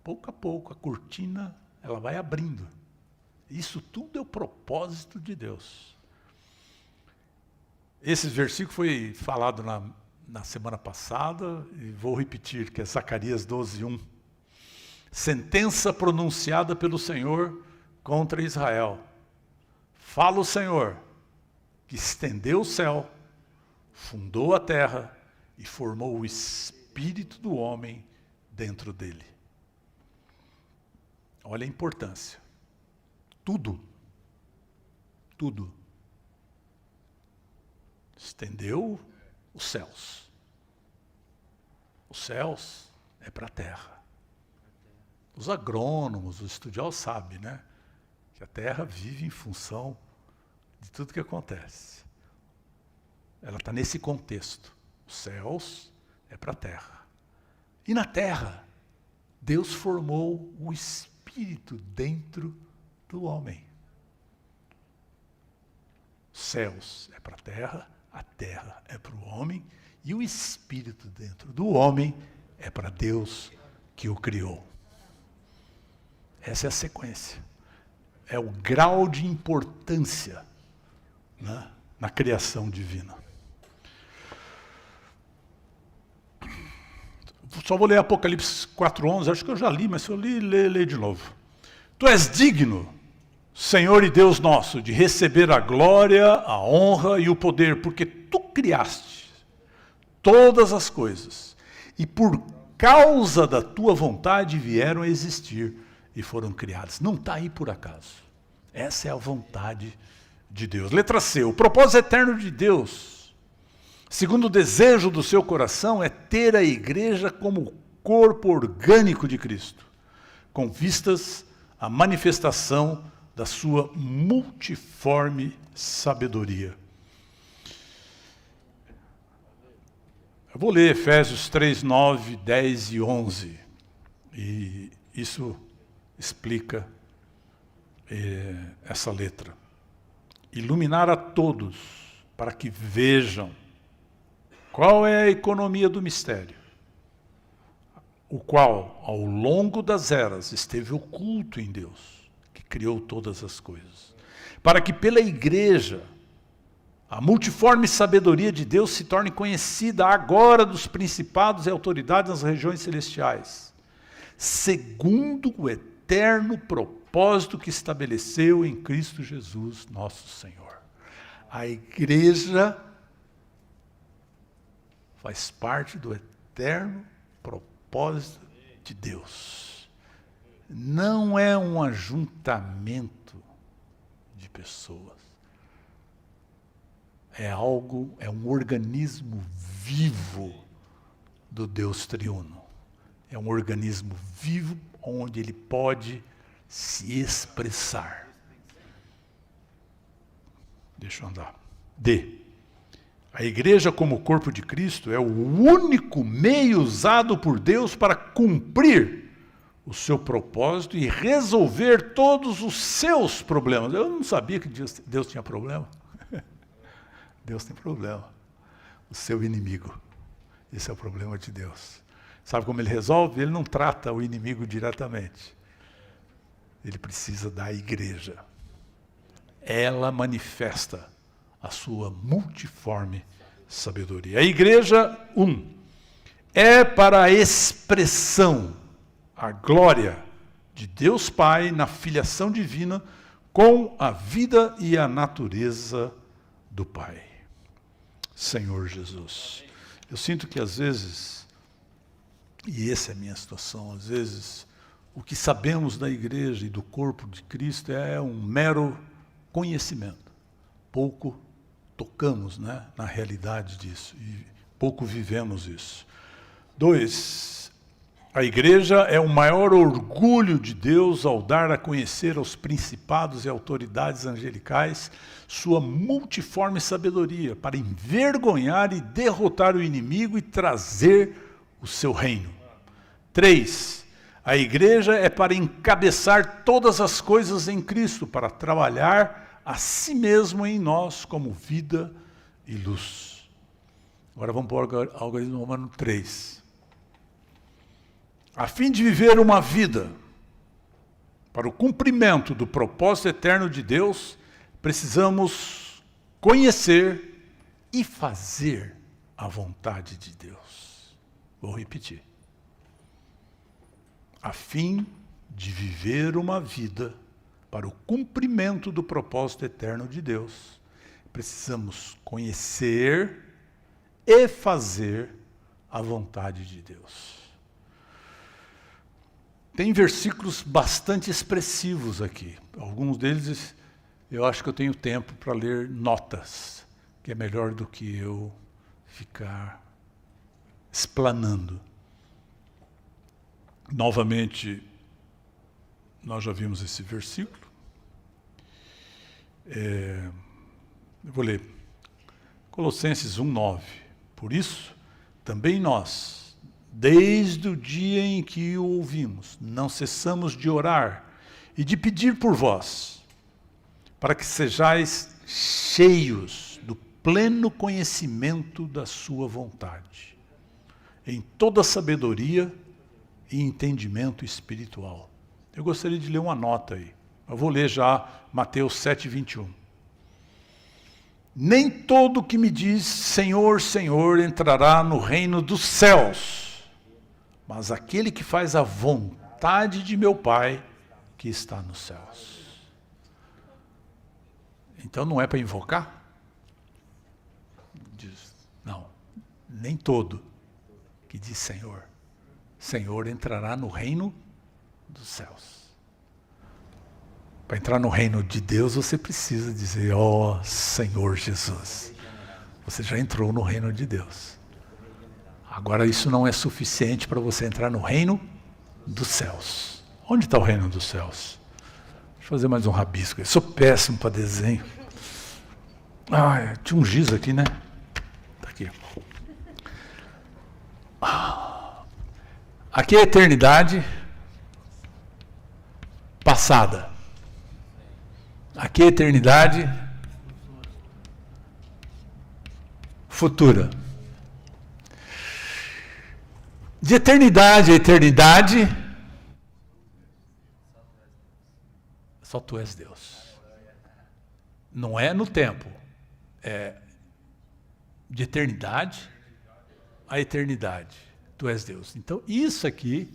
Pouco a pouco a cortina ela vai abrindo. Isso tudo é o propósito de Deus. Esse versículo foi falado na semana passada e vou repetir, que é Zacarias 12:1. Sentença pronunciada pelo Senhor contra Israel. Fala o Senhor, que estendeu o céu, fundou a terra e formou o espírito do homem dentro dele. Olha a importância. Tudo. Estendeu os céus. Os céus é para a terra. Os agrônomos, os estudiosos sabem, né? Que a terra vive em função de tudo que acontece. Ela está nesse contexto. Os céus é para a terra. E na terra, Deus formou o espírito dentro do homem. Os céus é para a terra é para o homem, e o espírito dentro do homem é para Deus que o criou. Essa é a sequência. É o grau de importância, né, na criação divina. Só vou ler Apocalipse 4:11, acho que eu já li, mas se eu li, lê de novo. Tu és digno Senhor e Deus nosso, de receber a glória, a honra e o poder, porque tu criaste todas as coisas, e por causa da tua vontade vieram a existir e foram criadas. Não está aí por acaso. Essa é a vontade de Deus. Letra C, o propósito eterno de Deus, segundo o desejo do seu coração, é ter a igreja como corpo orgânico de Cristo, com vistas à manifestação da sua multiforme sabedoria. Eu vou ler Efésios 3, 9, 10 e 11. E isso explica essa letra. Iluminar a todos para que vejam qual é a economia do mistério, o qual, ao longo das eras, esteve oculto em Deus, que criou todas as coisas, para que pela igreja a multiforme sabedoria de Deus se torne conhecida agora dos principados e autoridades nas regiões celestiais, segundo o eterno propósito que estabeleceu em Cristo Jesus, nosso Senhor. A igreja faz parte do eterno propósito de Deus. Não é um ajuntamento de pessoas. É um organismo vivo do Deus triuno. É um organismo vivo onde ele pode se expressar. Deixa eu andar. D. A igreja como corpo de Cristo é o único meio usado por Deus para cumprir o seu propósito e resolver todos os seus problemas. Eu não sabia que Deus tinha problema. Deus tem problema. O seu inimigo. Esse é o problema de Deus. Sabe como ele resolve? Ele não trata o inimigo diretamente. Ele precisa da igreja. Ela manifesta a sua multiforme sabedoria. A igreja, é para a expressão, a glória de Deus Pai na filiação divina com a vida e a natureza do Pai. Senhor Jesus. Eu sinto que às vezes, e essa é a minha situação, às vezes, o que sabemos da igreja e do corpo de Cristo é um mero conhecimento. Pouco tocamos, na realidade disso, e pouco vivemos isso. 2, a igreja é o maior orgulho de Deus ao dar a conhecer aos principados e autoridades angelicais sua multiforme sabedoria, para envergonhar e derrotar o inimigo e trazer o seu reino. 3, a igreja é para encabeçar todas as coisas em Cristo, para trabalhar a si mesmo em nós como vida e luz. Agora vamos para o algarismo romano 3. A fim de viver uma vida para o cumprimento do propósito eterno de Deus, precisamos conhecer e fazer a vontade de Deus. Vou repetir. A fim de viver uma vida para o cumprimento do propósito eterno de Deus, precisamos conhecer e fazer a vontade de Deus. Tem versículos bastante expressivos aqui. Alguns deles eu acho que eu tenho tempo para ler notas, que é melhor do que eu ficar explanando. Novamente, nós já vimos esse versículo. Eu vou ler. Colossenses 1:9. Por isso, também nós, desde o dia em que o ouvimos, não cessamos de orar e de pedir por vós, para que sejais cheios do pleno conhecimento da sua vontade, em toda sabedoria e entendimento espiritual. Eu gostaria de ler uma nota aí. Eu vou ler já Mateus 7:21. Nem todo que me diz Senhor, Senhor entrará no reino dos céus, mas aquele que faz a vontade de meu Pai que está nos céus. Então não é para invocar? Diz, não, nem todo que diz Senhor, Senhor entrará no reino dos céus. Para entrar no reino de Deus, você precisa dizer, ó Senhor Jesus. Você já entrou no reino de Deus. Agora isso não é suficiente para você entrar no reino dos céus. Onde está o reino dos céus? Deixa eu fazer mais um rabisco. Eu sou péssimo para desenho. Ah, tinha um giz aqui, né? Está aqui. Aqui é a eternidade passada. Aqui é a eternidade futura. De eternidade a eternidade, só tu és Deus. Não é no tempo, é de eternidade a eternidade. Tu és Deus. Então, isso aqui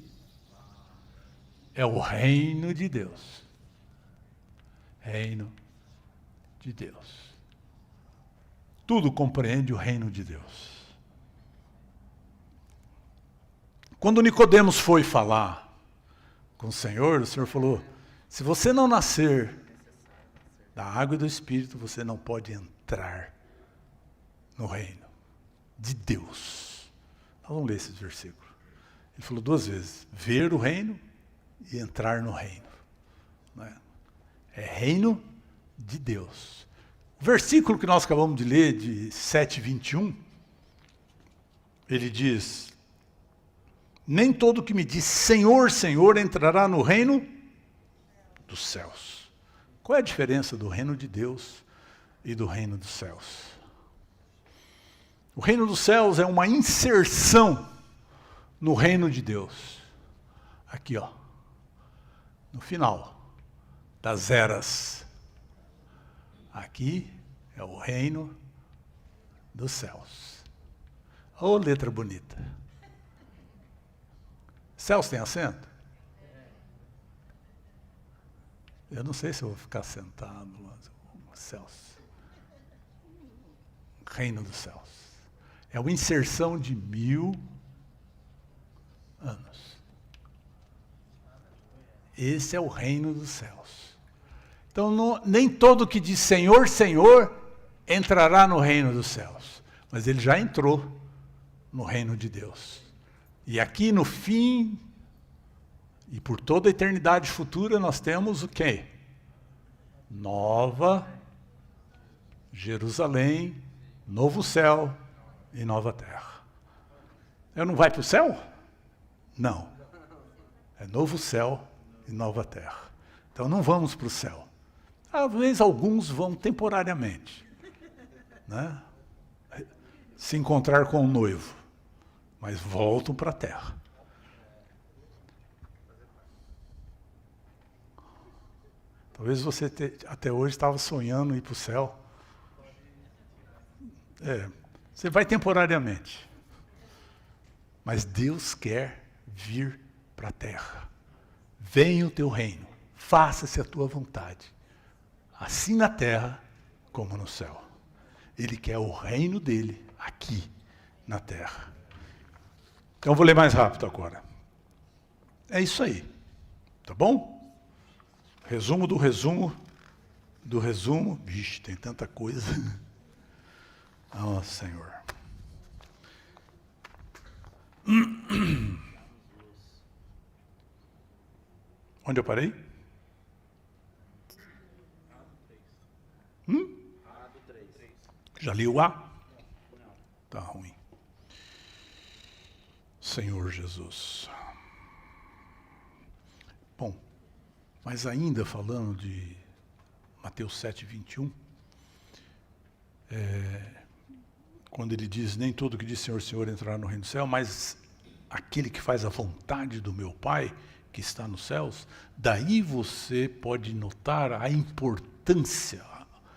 é o reino de Deus. Reino de Deus. Tudo compreende o reino de Deus. Quando Nicodemos foi falar com o Senhor falou, se você não nascer da água e do Espírito, você não pode entrar no reino de Deus. Nós vamos ler esses versículos. Ele falou 2 vezes, ver o reino e entrar no reino. É reino de Deus. O versículo que nós acabamos de ler, de 7:21, ele diz, nem todo que me diz Senhor, Senhor entrará no reino dos céus. Qual é a diferença do reino de Deus e do reino dos céus? O reino dos céus é uma inserção no reino de Deus. Aqui, ó, no final das eras. Aqui é o reino dos céus. Ô, letra bonita. Céus tem acento? Eu não sei se eu vou ficar sentado, mas céus. Reino dos céus. É uma inserção de 1000 anos. Esse é o reino dos céus. Então, nem todo que diz Senhor, Senhor, entrará no reino dos céus. Mas ele já entrou no reino de Deus. E aqui no fim, e por toda a eternidade futura, nós temos o quê? Nova Jerusalém, novo céu e nova terra. Eu não vai para o céu? Não. É novo céu e nova terra. Então não vamos para o céu. Às vezes alguns vão temporariamente, né? Se encontrar com o noivo, mas voltam para a terra. Talvez você até hoje estava sonhando ir para o céu. Você vai temporariamente. Mas Deus quer vir para a terra. Venha o teu reino, faça-se a tua vontade, assim na terra como no céu. Ele quer o reino dele aqui na terra. Então eu vou ler mais rápido agora. É isso aí, tá bom? Resumo do resumo do resumo. Vixe, tem tanta coisa. Oh, Senhor. Onde eu parei? Já li o A? Tá ruim. Senhor Jesus. Bom, mas ainda falando de Mateus 7:21, quando ele diz, nem todo que diz Senhor, Senhor entrará no reino do céu, mas aquele que faz a vontade do meu Pai, que está nos céus, daí você pode notar a importância,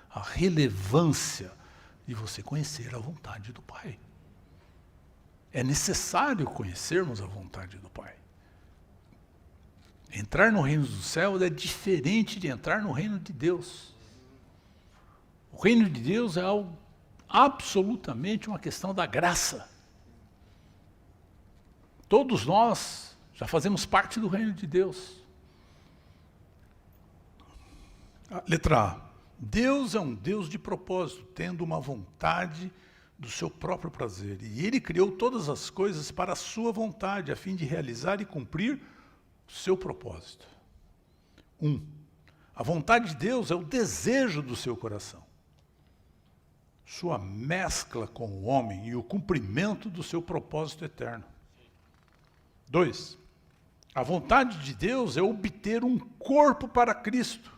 a relevância de você conhecer a vontade do Pai. É necessário conhecermos a vontade do Pai. Entrar no reino dos céus é diferente de entrar no reino de Deus. O reino de Deus é algo absolutamente uma questão da graça. Todos nós já fazemos parte do reino de Deus. Letra A. Deus é um Deus de propósito, tendo uma vontade do seu próprio prazer. E Ele criou todas as coisas para a sua vontade, a fim de realizar e cumprir o seu propósito. 1. A vontade de Deus é o desejo do seu coração. Sua mescla com o homem e o cumprimento do seu propósito eterno. 2. A vontade de Deus é obter um corpo para Cristo,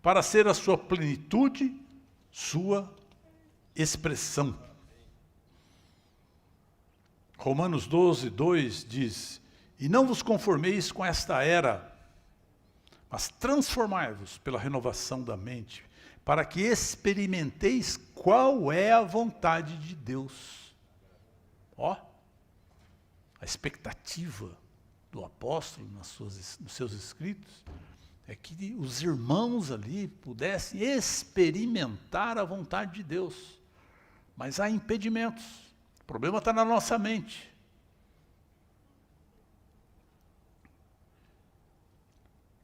para ser a sua plenitude, sua expressão. Romanos 12, 2 diz: E não vos conformeis com esta era, mas transformai-vos pela renovação da mente, para que experimenteis qual é a vontade de Deus. Ó, a expectativa do apóstolo nos seus escritos é que os irmãos ali pudessem experimentar a vontade de Deus. Mas há impedimentos. O problema está na nossa mente.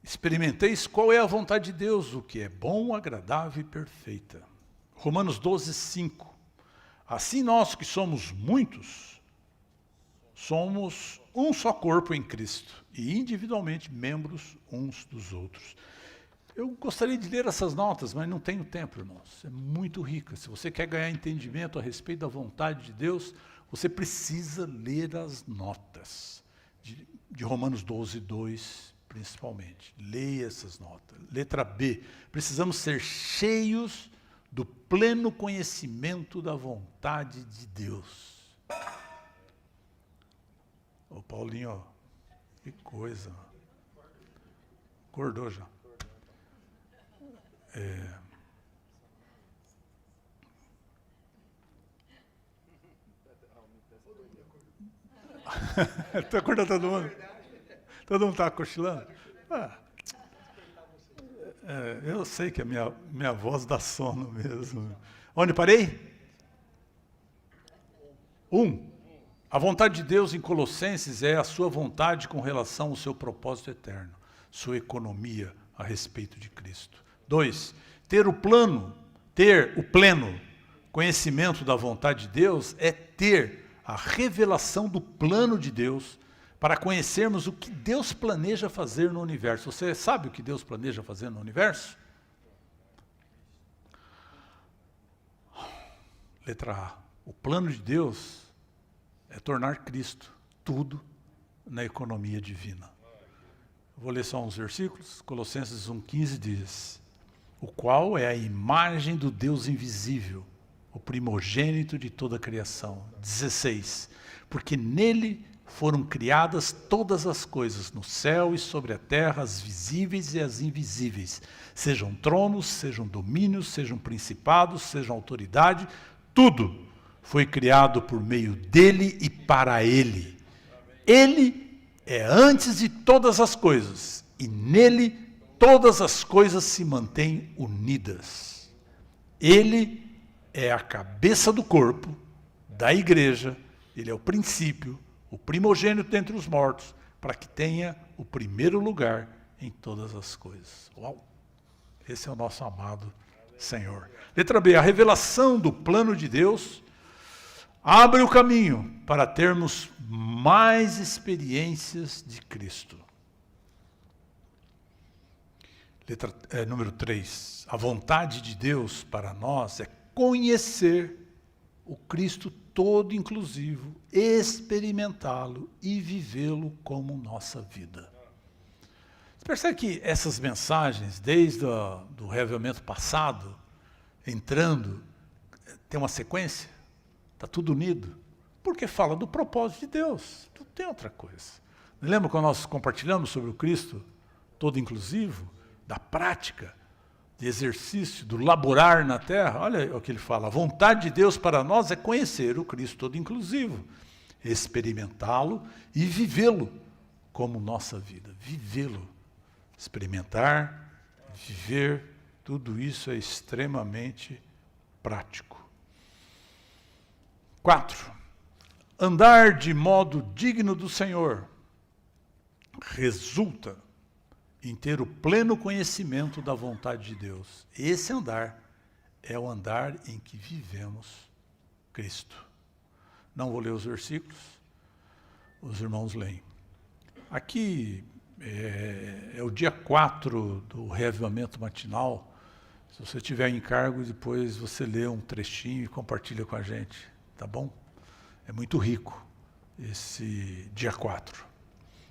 Experimenteis qual é a vontade de Deus, o que é bom, agradável e perfeita. Romanos 12, 5. Assim nós que somos muitos, somos um só corpo em Cristo e individualmente membros uns dos outros. Eu gostaria de ler essas notas, mas não tenho tempo, irmãos. É muito rica. Se você quer ganhar entendimento a respeito da vontade de Deus, você precisa ler as notas de Romanos 12, 2, principalmente. Leia essas notas. Letra B. Precisamos ser cheios do pleno conhecimento da vontade de Deus. Ô Paulinho, ó, que coisa. Acordou já. Está acordando todo mundo? Todo mundo está cochilando? Eu sei que a minha voz dá sono mesmo. Onde parei? 1. A vontade de Deus em Colossenses é a sua vontade com relação ao seu propósito eterno, sua economia a respeito de Cristo. 2. Ter o pleno conhecimento da vontade de Deus é ter a revelação do plano de Deus para conhecermos o que Deus planeja fazer no universo. Você sabe o que Deus planeja fazer no universo? Letra A. O plano de Deus é tornar Cristo tudo na economia divina. Vou ler só uns versículos. Colossenses 1,15 diz: o qual é a imagem do Deus invisível, o primogênito de toda a criação. 16. Porque nele foram criadas todas as coisas, no céu e sobre a terra, as visíveis e as invisíveis. Sejam tronos, sejam domínios, sejam principados, sejam autoridade, tudo foi criado por meio dele e para ele. Ele é antes de todas as coisas, e nele todas as coisas se mantêm unidas. Ele é a cabeça do corpo, da igreja, ele é o princípio, o primogênito dentre os mortos, para que tenha o primeiro lugar em todas as coisas. Uau! Esse é o nosso amado Senhor. Letra B, a revelação do plano de Deus abre o caminho para termos mais experiências de Cristo. Número 3. A vontade de Deus para nós é conhecer o Cristo todo inclusivo, experimentá-lo e vivê-lo como nossa vida. Você percebe que essas mensagens, desde o reavivamento passado, entrando, tem uma sequência? Está tudo unido, porque fala do propósito de Deus, não tem outra coisa. Lembra quando nós compartilhamos sobre o Cristo todo inclusivo, da prática, de exercício, do laborar na terra? Olha o que ele fala, a vontade de Deus para nós é conhecer o Cristo todo inclusivo, experimentá-lo e vivê-lo como nossa vida, vivê-lo, experimentar, viver, tudo isso é extremamente prático. 4. Andar de modo digno do Senhor resulta em ter o pleno conhecimento da vontade de Deus. Esse andar é o andar em que vivemos Cristo. Não vou ler os versículos, os irmãos leem. Aqui é o dia 4 do reavivamento matinal. Se você tiver encargo, depois você lê um trechinho e compartilha com a gente, tá bom? É muito rico esse dia 4.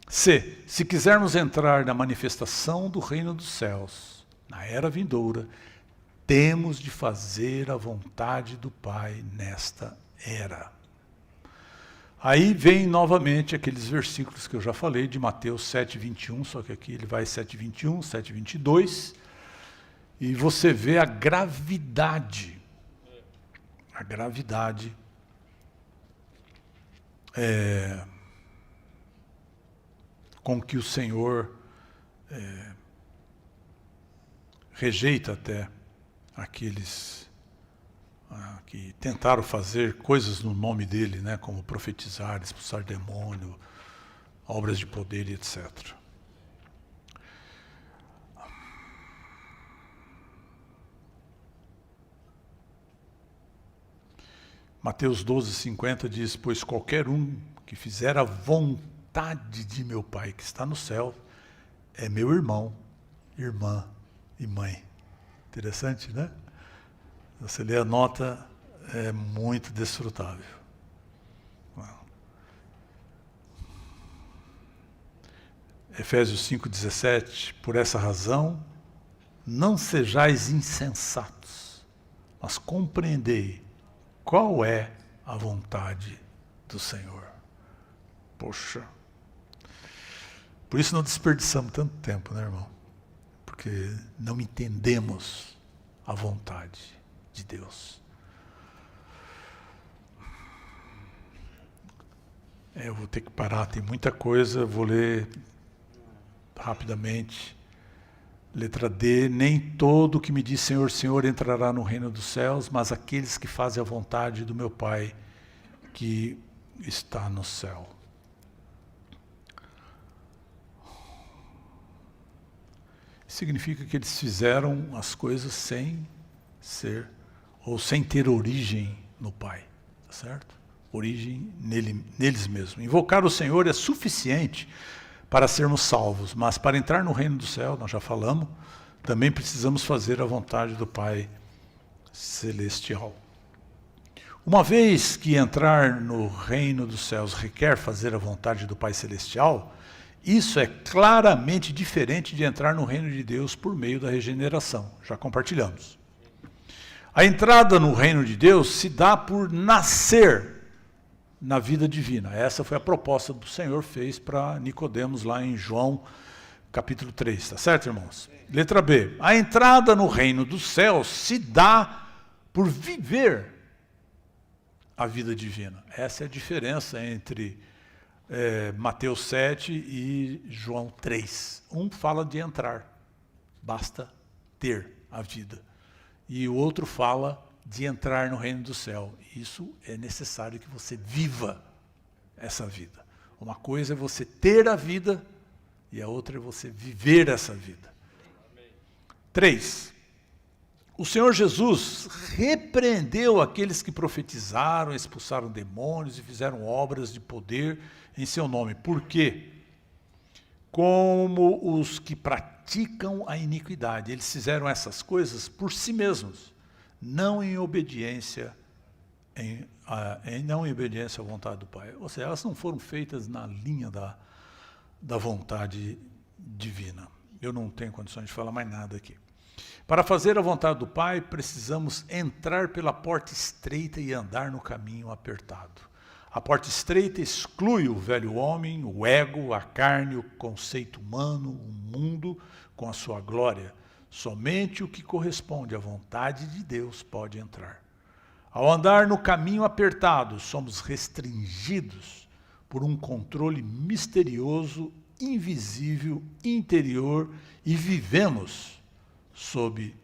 C. Se quisermos entrar na manifestação do reino dos céus, na era vindoura, temos de fazer a vontade do Pai nesta era. Aí vem novamente aqueles versículos que eu já falei, de Mateus 7:21, só que aqui ele vai 7:21, 7:22, e você vê a gravidade com que o Senhor rejeita até aqueles que tentaram fazer coisas no nome dele, né, como profetizar, expulsar demônio, obras de poder e etc. Mateus 12:50 diz: pois qualquer um que fizer a vontade de meu Pai que está no céu é meu irmão, irmã e mãe. Interessante, né? Você lê a nota, é muito desfrutável. Efésios 5:17, por essa razão, não sejais insensatos, mas compreendei qual é a vontade do Senhor. Poxa, por isso não desperdiçamos tanto tempo, né, irmão? Porque não entendemos a vontade de Deus. Eu vou ter que parar, tem muita coisa, vou ler rapidamente. Letra D, nem todo que me diz Senhor, Senhor entrará no reino dos céus, mas aqueles que fazem a vontade do meu Pai que está no céu. Significa que eles fizeram as coisas sem ser, ou sem ter origem no Pai, tá certo? Origem neles mesmos. Invocar o Senhor é suficiente para sermos salvos, mas para entrar no reino do céu, nós já falamos, também precisamos fazer a vontade do Pai celestial. Uma vez que entrar no reino dos céus requer fazer a vontade do Pai celestial, isso é claramente diferente de entrar no reino de Deus por meio da regeneração. Já compartilhamos. A entrada no reino de Deus se dá por nascer na vida divina. Essa foi a proposta do Senhor fez para Nicodemos lá em João capítulo 3, tá certo, irmãos? Letra B. A entrada no reino dos céus se dá por viver a vida divina. Essa é a diferença entre Mateus 7 e João 3. Um fala de entrar, basta ter a vida. E o outro fala de entrar no reino do céu. Isso é necessário que você viva essa vida. Uma coisa é você ter a vida e a outra é você viver essa vida. 3. O Senhor Jesus repreendeu aqueles que profetizaram, expulsaram demônios e fizeram obras de poder em seu nome. Por quê? Como os que praticam a iniquidade. Eles fizeram essas coisas por si mesmos, não em obediência à vontade do Pai. Ou seja, elas não foram feitas na linha da vontade divina. Eu não tenho condições de falar mais nada aqui. Para fazer a vontade do Pai, precisamos entrar pela porta estreita e andar no caminho apertado. A porta estreita exclui o velho homem, o ego, a carne, o conceito humano, o mundo com a sua glória. Somente o que corresponde à vontade de Deus pode entrar. Ao andar no caminho apertado, somos restringidos por um controle misterioso, invisível, interior e vivemos sob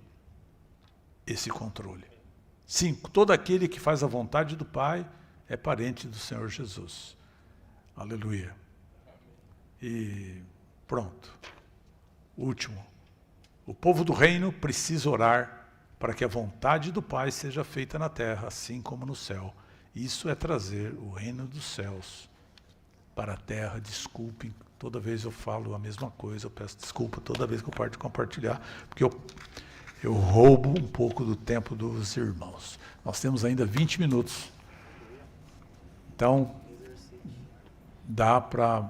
esse controle. 5. Todo aquele que faz a vontade do Pai é parente do Senhor Jesus. Aleluia. E pronto. Último. O povo do reino precisa orar para que a vontade do Pai seja feita na terra, assim como no céu. Isso é trazer o reino dos céus para a terra. Desculpem, toda vez eu falo a mesma coisa, eu peço desculpa toda vez que eu paro de compartilhar, porque eu roubo um pouco do tempo dos irmãos. Nós temos ainda 20 minutos. Então, dá para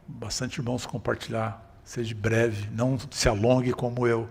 bastante irmãos compartilhar. Seja breve, não se alongue como eu.